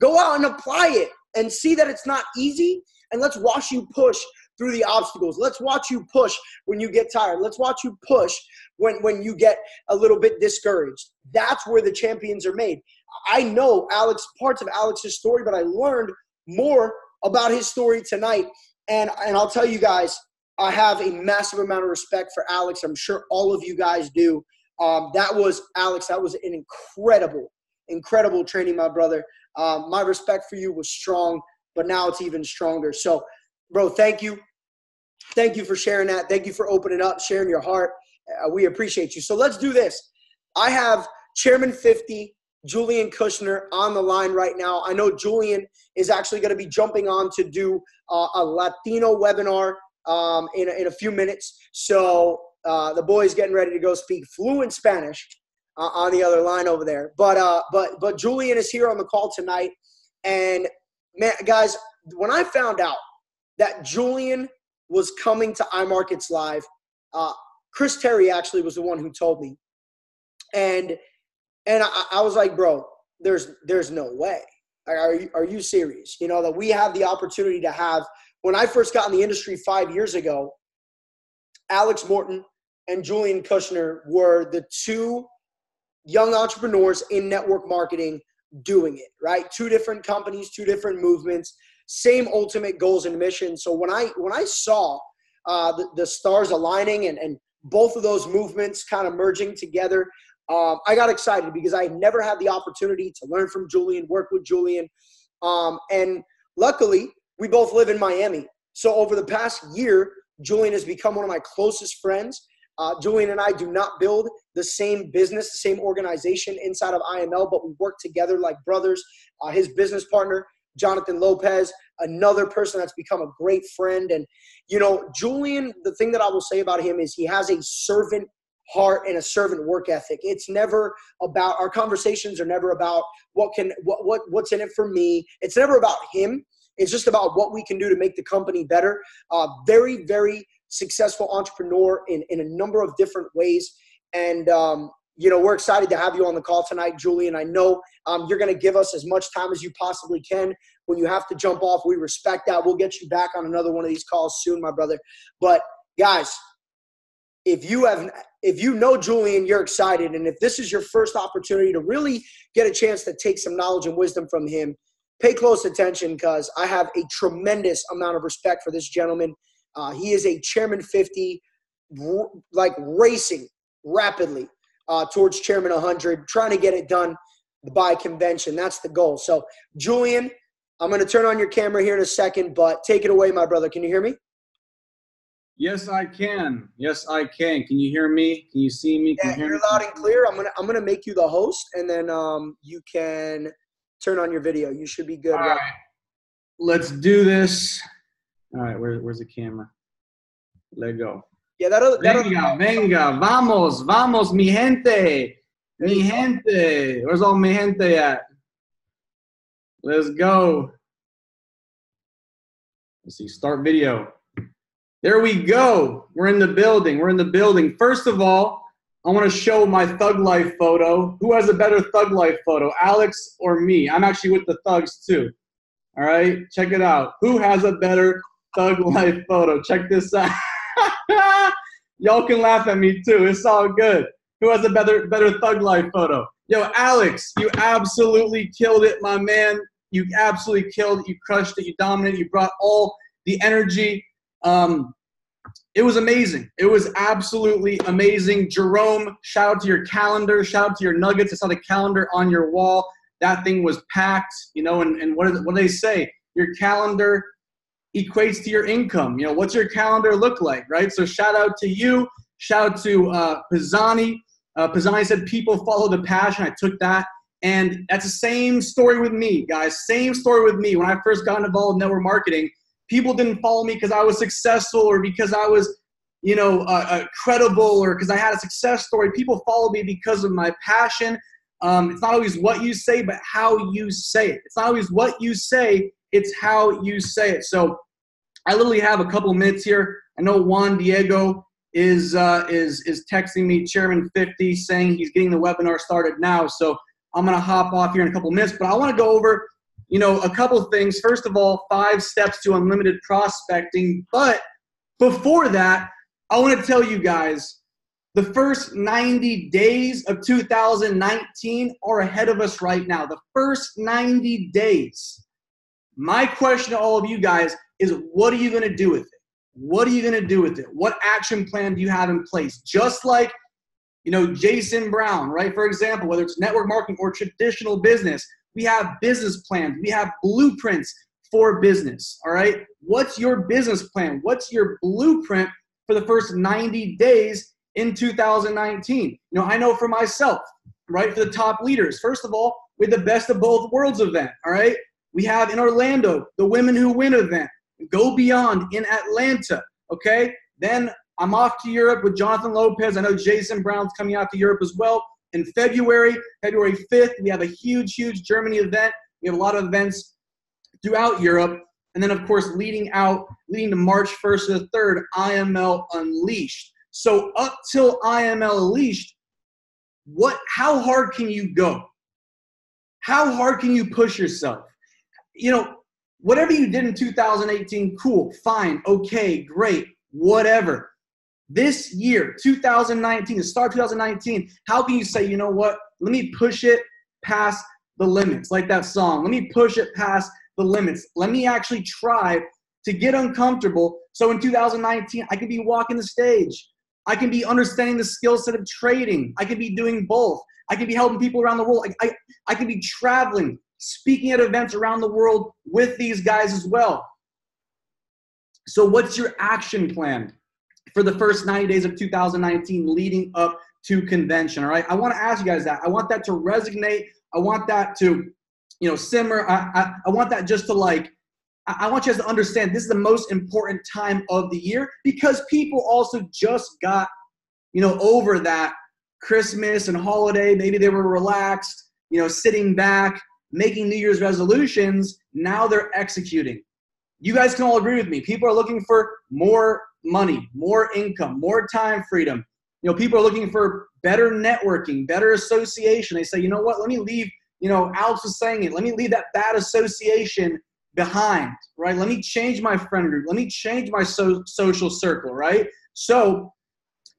Go out and apply it and see that it's not easy, and let's watch you push through the obstacles. Let's watch you push when you get tired. Let's watch you push when you get a little bit discouraged. That's where the champions are made. I know parts of Alex's story, but I learned more about his story tonight. And I'll tell you guys, I have a massive amount of respect for Alex. I'm sure all of you guys do. That was Alex. That was an incredible training, my brother. My respect for you was strong, but now it's even stronger. So, bro, thank you. Thank you for sharing that. Thank you for opening up, sharing your heart. We appreciate you. So let's do this. I have Chairman 50, Julian Kushner, on the line right now. I know Julian is actually going to be jumping on to do a Latino webinar in a few minutes. So the boy's getting ready to go speak fluent Spanish on the other line over there. But Julian is here on the call tonight. And, man, guys, when I found out that Julian was coming to iMarkets Live, Chris Terry actually was the one who told me. And I was like, bro, there's no way. Are you serious? You know, that we have the opportunity to have, when I first got in the industry 5 years ago, Alex Morton and Julian Kushner were the 2 young entrepreneurs in network marketing doing it, right? 2 different companies, 2 different movements, same ultimate goals and missions. So when I saw the stars aligning and both of those movements kind of merging together, I got excited because I never had the opportunity to learn from Julian, work with Julian. And luckily, we both live in Miami. So over the past year, Julian has become one of my closest friends. Julian and I do not build the same business, the same organization inside of IML, but we work together like brothers. His business partner, Jonathan Lopez, another person that's become a great friend. And, you know, Julian, the thing that I will say about him is he has a servant heart and a servant work ethic. It's never about, our conversations are never about what's in it for me. It's never about him. It's just about what we can do to make the company better. Very, very successful entrepreneur in a number of different ways. And, you know, we're excited to have you on the call tonight, Julian. I know you're going to give us as much time as you possibly can. When you have to jump off, we respect that. We'll get you back on another one of these calls soon, my brother. But guys, if you know Julian, you're excited. And if this is your first opportunity to really get a chance to take some knowledge and wisdom from him, pay close attention, because I have a tremendous amount of respect for this gentleman. He is a Chairman 50, like racing rapidly towards Chairman 100, trying to get it done by convention. That's the goal. So, Julian, I'm going to turn on your camera here in a second, but take it away, my brother. Can you hear me? Yes, I can. Yes, I can. Can you hear me? Can you see me? Can Yeah, you hear you're me? loud and clear. I'm gonna make you the host, and then you can turn on your video. You should be good. All right. Let's do this. All right, where's the camera? Let go. Yeah, that'll Venga, vamos, mi gente. Mi gente. Where's all mi gente at? Let's go. Let's see, start video. There we go. We're in the building. We're in the building. First of all, I want to show my Thug Life photo. Who has a better Thug Life photo, Alex or me? I'm actually with the thugs too. All right, check it out. Who has a better Thug Life photo? Check this out. Y'all can laugh at me too. It's all good. Who has a better Thug Life photo? Yo, Alex, you absolutely killed it, my man. You absolutely killed it. You crushed it. You dominated. You brought all the energy. It was amazing. It was absolutely amazing. Jerome, shout out to your calendar. Shout out to your nuggets. I saw the calendar on your wall. That thing was packed, you know, and what do they say? Your calendar equates to your income. You know, what's your calendar look like, right? So shout out to you. Shout out to Pisani. Pisani said people follow the passion. I took that. And that's the same story with me, guys. Same story with me. When I first got involved in network marketing, people didn't follow me because I was successful or because I was, you know, credible or because I had a success story. People follow me because of my passion. It's not always what you say, but how you say it. It's not always what you say, it's how you say it. So I literally have a couple minutes here. I know Juan Diego is texting me, Chairman 50, saying he's getting the webinar started now. So I'm going to hop off here in a couple minutes, but I want to go over, you know, a couple things. First of all, 5 steps to unlimited prospecting. But before that, I want to tell you guys, the first 90 days of 2019 are ahead of us right now. The first 90 days. My question to all of you guys is, what are you going to do with it? What are you going to do with it? What action plan do you have in place? Just like, you know, Jason Brown, right? For example, whether it's network marketing or traditional business, we have business plans. We have blueprints for business, all right? What's your business plan? What's your blueprint for the first 90 days in 2019? You know, I know for myself, right, for the top leaders, first of all, with the Best of Both Worlds event, all right? We have in Orlando, the Women Who Win event. Go Beyond in Atlanta, okay? Then I'm off to Europe with Jonathan Lopez. I know Jason Brown's coming out to Europe as well. In February 5th, we have a huge Germany event. We have a lot of events throughout Europe. And then, of course, leading to March 1st to the 3rd, IML Unleashed. So up till IML Unleashed, how hard can you go? How hard can you push yourself? You know, whatever you did in 2018, cool, fine, okay, great, whatever. This year, 2019, the start of 2019, how can you say, you know what, let me push it past the limits, like that song. Let me push it past the limits. Let me actually try to get uncomfortable so in 2019, I can be walking the stage. I can be understanding the skill set of trading. I can be doing both. I can be helping people around the world. I can be traveling, speaking at events around the world with these guys as well. So what's your action plan for the first 90 days of 2019 leading up to convention, all right? I want to ask you guys that. I want that to resonate. I want that to, simmer. I want that just to I want you guys to understand this is the most important time of the year because people also just got, over that Christmas and holiday. Maybe they were relaxed, sitting back, making New Year's resolutions. Now they're executing. You guys can all agree with me. People are looking for more money, more income, more time freedom. People are looking for better networking, better association. They say, you know what, let me leave, Alex was saying it, let me leave that bad association behind, right? Let me change my friend group. Let me change my social circle, right? So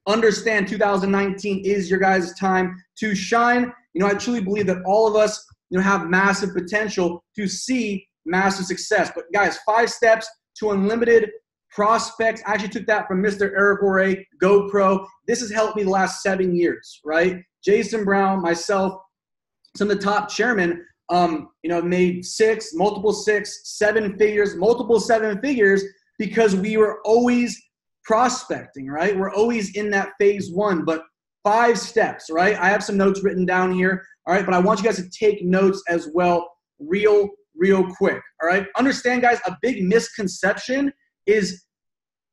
understand 2019 is your guys' time to shine. I truly believe that all of us, have massive potential to see massive success. But guys, 5 steps to unlimited prospects. I actually took that from Mr. Eric Oray, GoPro. This has helped me the last 7 years, right? Jason Brown, myself, some of the top chairmen, made 6, multiple 6, 7 figures, multiple 7 figures because we were always prospecting, right? We're always in that phase 1, but 5 steps, right? I have some notes written down here, all right? But I want you guys to take notes as well real quick, all right? Understand, guys, a big misconception is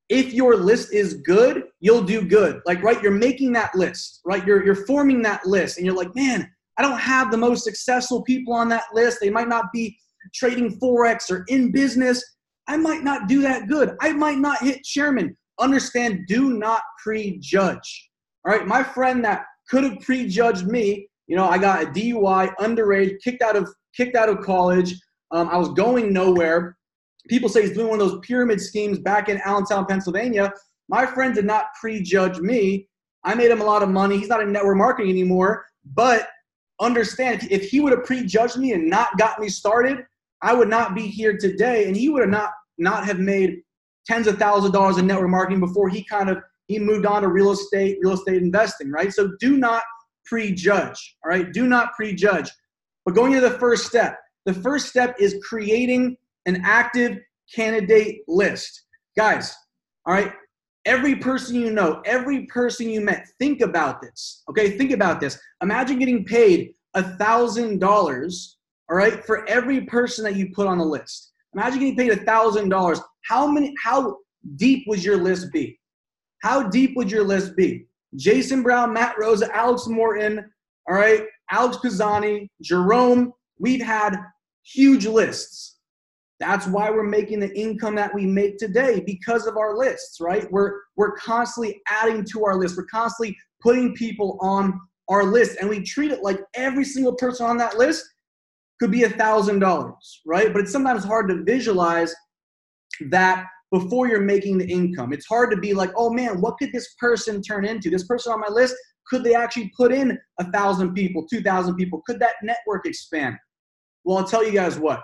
if your list is good, you'll do good. Right, you're making that list, right? You're forming that list, and you're like, man, I don't have the most successful people on that list. They might not be trading Forex or in business. I might not do that good. I might not hit chairman. Understand, do not prejudge. All right, my friend that could have prejudged me, I got a DUI, underage, kicked out of college. I was going nowhere. People say he's doing one of those pyramid schemes back in Allentown, Pennsylvania. My friend did not prejudge me. I made him a lot of money. He's not in network marketing anymore. But understand, if he would have prejudged me and not got me started, I would not be here today. And he would have not have made tens of thousands of dollars in network marketing before he moved on to real estate investing, right? So do not prejudge, all right? Do not prejudge. But going into the first step is creating an active candidate list. Guys, all right, every person you know, every person you met, think about this, okay? Think about this. Imagine getting paid $1,000, all right, for every person that you put on the list. Imagine getting paid $1,000. How deep would your list be? How deep would your list be? Jason Brown, Matt Rosa, Alex Morton, all right, Alex Pisani, Jerome, we've had huge lists. That's why we're making the income that we make today, because of our lists, right? We're constantly adding to our list. We're constantly putting people on our list, and we treat it like every single person on that list could be $1,000, right? But it's sometimes hard to visualize that before you're making the income. It's hard to be like, oh man, what could this person turn into? This person on my list, could they actually put in 1,000 people, 2,000 people? Could that network expand? Well, I'll tell you guys what.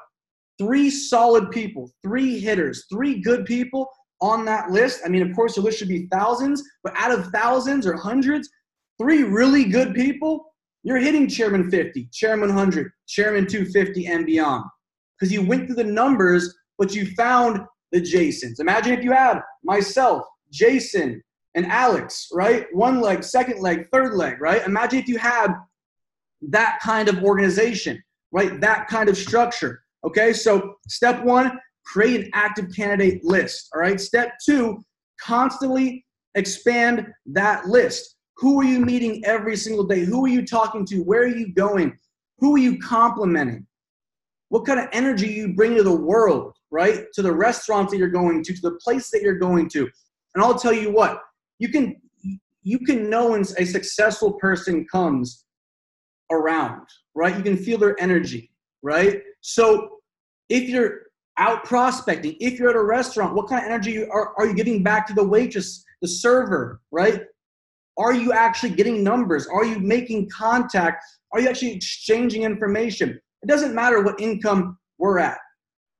3 solid people, 3 hitters, 3 good people on that list. I mean, of course, your list should be thousands, but out of thousands or hundreds, 3 really good people, you're hitting Chairman 50, Chairman 100, Chairman 250, and beyond. Because you went through the numbers, but you found the Jasons. Imagine if you had myself, Jason, and Alex, right? 1 leg, 2nd leg, 3rd leg, right? Imagine if you had that kind of organization, right? That kind of structure. Okay, so step 1, create an active candidate list. All right, step 2, constantly expand that list. Who are you meeting every single day? Who are you talking to? Where are you going? Who are you complimenting? What kind of energy you bring to the world, right? To the restaurants that you're going to the place that you're going to. And I'll tell you what, you can know when a successful person comes around, right? You can feel their energy, right? So if you're out prospecting, if you're at a restaurant, what kind of energy are you giving back to the waitress, the server, right? Are you actually getting numbers? Are you making contact? Are you actually exchanging information? It doesn't matter what income we're at,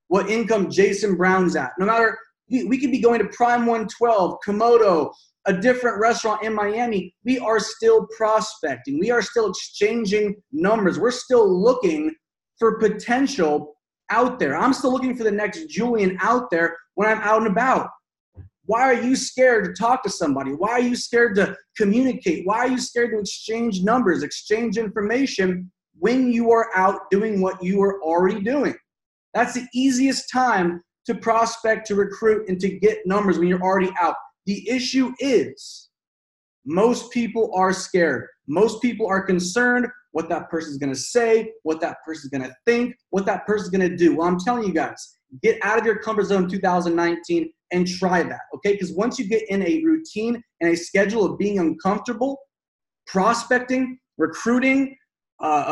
what income Jason Brown's at. No matter, we could be going to Prime 112, Komodo, a different restaurant in Miami. We are still prospecting. We are still exchanging numbers. We're still looking for potential out there. I'm still looking for the next Julian out there when I'm out and about. Why are you scared to talk to somebody? Why are you scared to communicate? Why are you scared to exchange numbers, exchange information when you are out doing what you are already doing? That's the easiest time to prospect, to recruit, and to get numbers when you're already out. The issue is most people are scared. Most people are concerned what that person's going to say, what that person's going to think, what that person's going to do. Well, I'm telling you guys, get out of your comfort zone in 2019 and try that, okay? Because once you get in a routine and a schedule of being uncomfortable, prospecting, recruiting,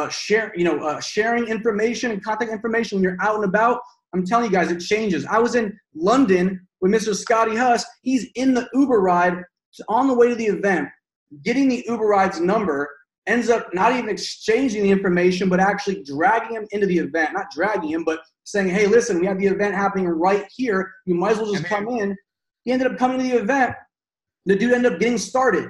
sharing information and contact information when you're out and about, I'm telling you guys, it changes. I was in London with Mr. Scotty Huss. He's in the Uber ride on the way to the event, getting the Uber ride's number, ends up not even exchanging the information, but actually dragging him into the event. Not dragging him, but saying, hey, listen, we have the event happening right here. You might as well just come in. He ended up coming to the event. The dude ended up getting started,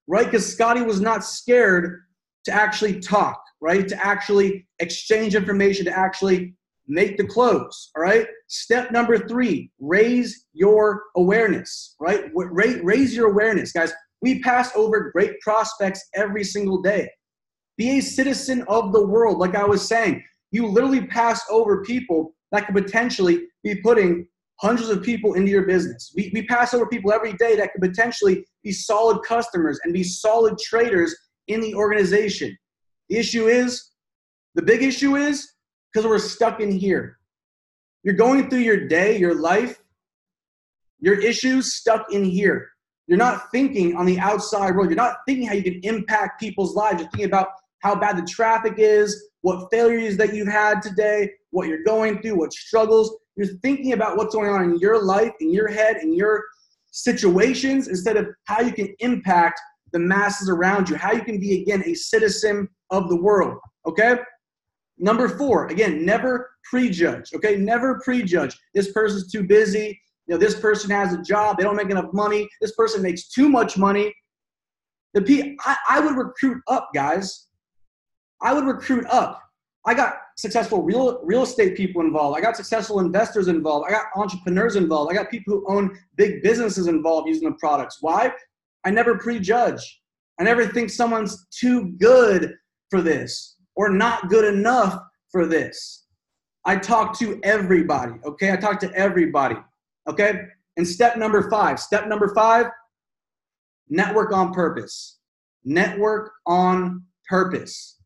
right? Because Scotty was not scared to actually talk, right? To actually exchange information, to actually make the close, all right? Step number 3, raise your awareness, right? Raise your awareness, guys. We pass over great prospects every single day. Be a citizen of the world. Like I was saying, you literally pass over people that could potentially be putting hundreds of people into your business. We pass over people every day that could potentially be solid customers and be solid traders in the organization. The big issue is because we're stuck in here. You're going through your day, your life, your issues stuck in here. You're not thinking on the outside world. You're not thinking how you can impact people's lives. You're thinking about how bad the traffic is, what failures that you've had today, what you're going through, what struggles. You're thinking about what's going on in your life, in your head, in your situations, instead of how you can impact the masses around you, how you can be, again, a citizen of the world, okay? Number 4, again, never prejudge, okay? Never prejudge. This person's too busy. This person has a job. They don't make enough money. This person makes too much money. I would recruit up, guys. I would recruit up. I got successful real estate people involved. I got successful investors involved. I got entrepreneurs involved. I got people who own big businesses involved using the products. Why? I never prejudge. I never think someone's too good for this or not good enough for this. I talk to everybody, okay? I talk to everybody, okay? And step number 5, network on purpose. Network on purpose.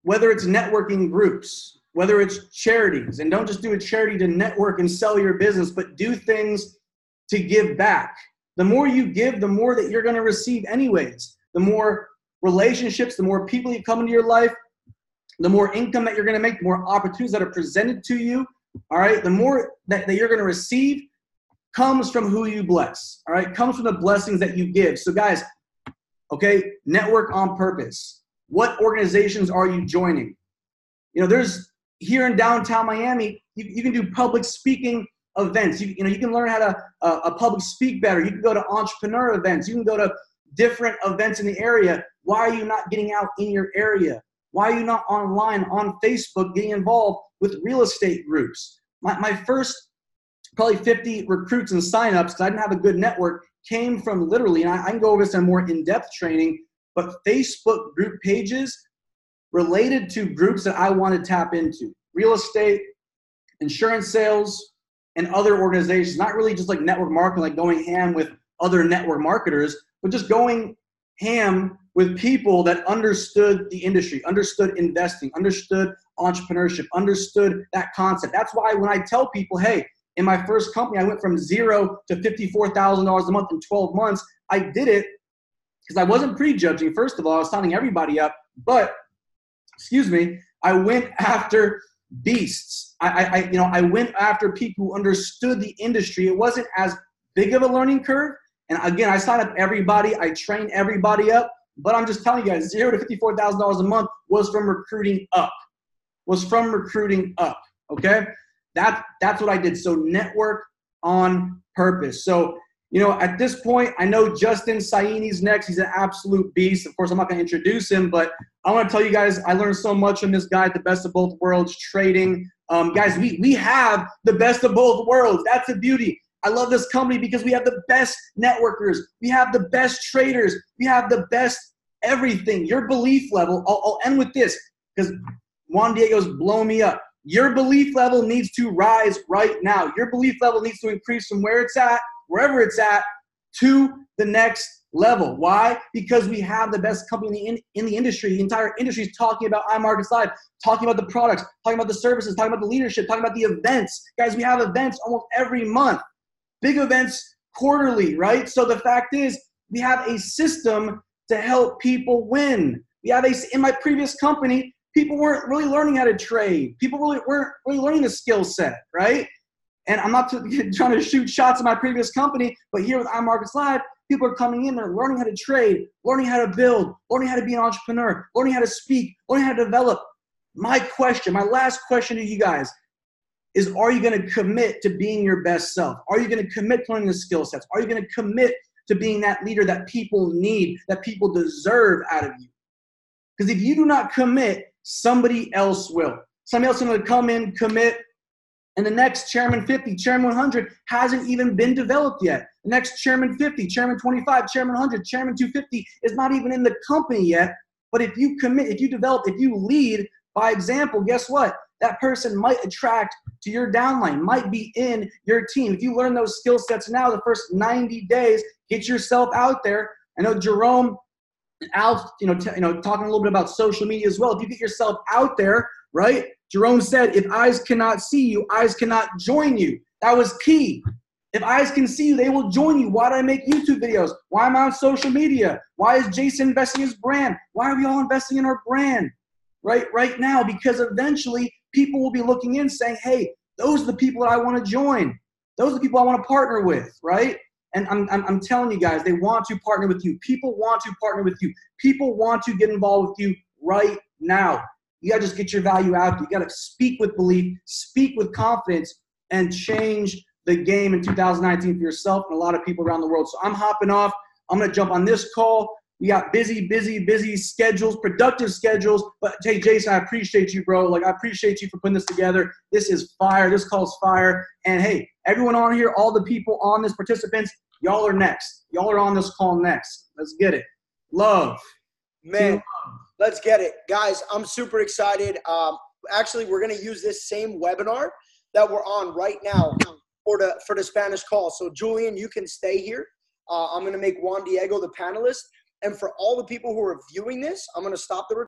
Whether it's networking groups, whether it's charities, and don't just do a charity to network and sell your business, but do things to give back. The more you give, the more that you're going to receive anyways. The more relationships, the more people you come into your life, the more income that you're going to make, the more opportunities that are presented to you, all right? The more that you're going to receive comes from who you bless, all right? Comes from the blessings that you give. So guys, okay, network on purpose. What organizations are you joining? There's here in downtown Miami, you can do public speaking events. You can learn how to public speak better. You can go to entrepreneur events. You can go to different events in the area. Why are you not getting out in your area? Why are you not online on Facebook getting involved with real estate groups? My first probably 50 recruits and signups, because I didn't have a good network, came from literally, and I can go over some more in-depth training, but Facebook group pages related to groups that I want to tap into. Real estate, insurance sales, and other organizations. Not really just like network marketing, like going ham with other network marketers, but just going ham with people that understood the industry, understood investing, understood entrepreneurship, understood that concept. That's why when I tell people, hey, in my first company, I went from $0 to $54,000 a month in 12 months. I did it because I wasn't prejudging. First of all, I was signing everybody up, but I went after beasts. I went after people who understood the industry. It wasn't as big of a learning curve. And again, I signed up everybody. I trained everybody up. But I'm just telling you guys, $0 to $54,000 a month was from recruiting up. Okay? That's what I did. So network on purpose. So, at this point, I know Justin Saini's next. He's an absolute beast. Of course, I'm not going to introduce him, but I want to tell you guys, I learned so much from this guy at the best of both worlds, trading. Guys, we have the best of both worlds. That's the beauty. I love this company because we have the best networkers. We have the best traders. We have the best everything. Your belief level, I'll end with this because Juan Diego's blowing me up. Your belief level needs to rise right now. Your belief level needs to increase from where it's at, wherever it's at, to the next level. Why? Because we have the best company in the industry. The entire industry is talking about iMarkets Live, talking about the products, talking about the services, talking about the leadership, talking about the events. Guys, we have events almost every month. Big events quarterly, right? So the fact is, we have a system to help people win. We have in my previous company, people weren't really learning how to trade. People weren't really learning the skill set, right? And I'm not trying to shoot shots at my previous company, but here with iMarkets Live, people are coming in, they're learning how to trade, learning how to build, learning how to be an entrepreneur, learning how to speak, learning how to develop. My last question to you guys is, are you going to commit to being your best self? Are you going to commit to learning the skill sets? Are you going to commit to being that leader that people need, that people deserve out of you? Because if you do not commit, somebody else will. Somebody else is going to come in, commit, and the next Chairman 50, Chairman 100 hasn't even been developed yet. The next Chairman 50, Chairman 25, Chairman 100, Chairman 250 is not even in the company yet. But if you commit, if you develop, if you lead by example, guess what? That person might attract to your downline, might be in your team. If you learn those skill sets now, the first 90 days, get yourself out there. I know Jerome and Al, talking a little bit about social media as well. If you get yourself out there, right? Jerome said, if eyes cannot see you, eyes cannot join you. That was key. If eyes can see you, they will join you. Why do I make YouTube videos? Why am I on social media? Why is Jason investing in his brand? Why are we all investing in our brand? Right now, because eventually people will be looking in saying, hey, those are the people that I want to join. Those are the people I want to partner with, right? And I'm telling you guys, they want to partner with you. People want to partner with you. People want to get involved with you right now. You got to just get your value out. You got to speak with belief, speak with confidence, and change the game in 2019 for yourself and a lot of people around the world. So I'm hopping off. I'm going to jump on this call. We got busy schedules, productive schedules. But hey, Jason, I appreciate you, bro. I appreciate you for putting this together. This is fire. This call's fire. And hey, everyone on here, all the people on this, participants, y'all are next. Y'all are on this call next. Let's get it. Love. Man, let's get it. Guys, I'm super excited. Actually, we're going to use this same webinar that we're on right now for the Spanish call. So, Julian, you can stay here. I'm going to make Juan Diego the panelist. And for all the people who are viewing this, I'm going to stop the recording.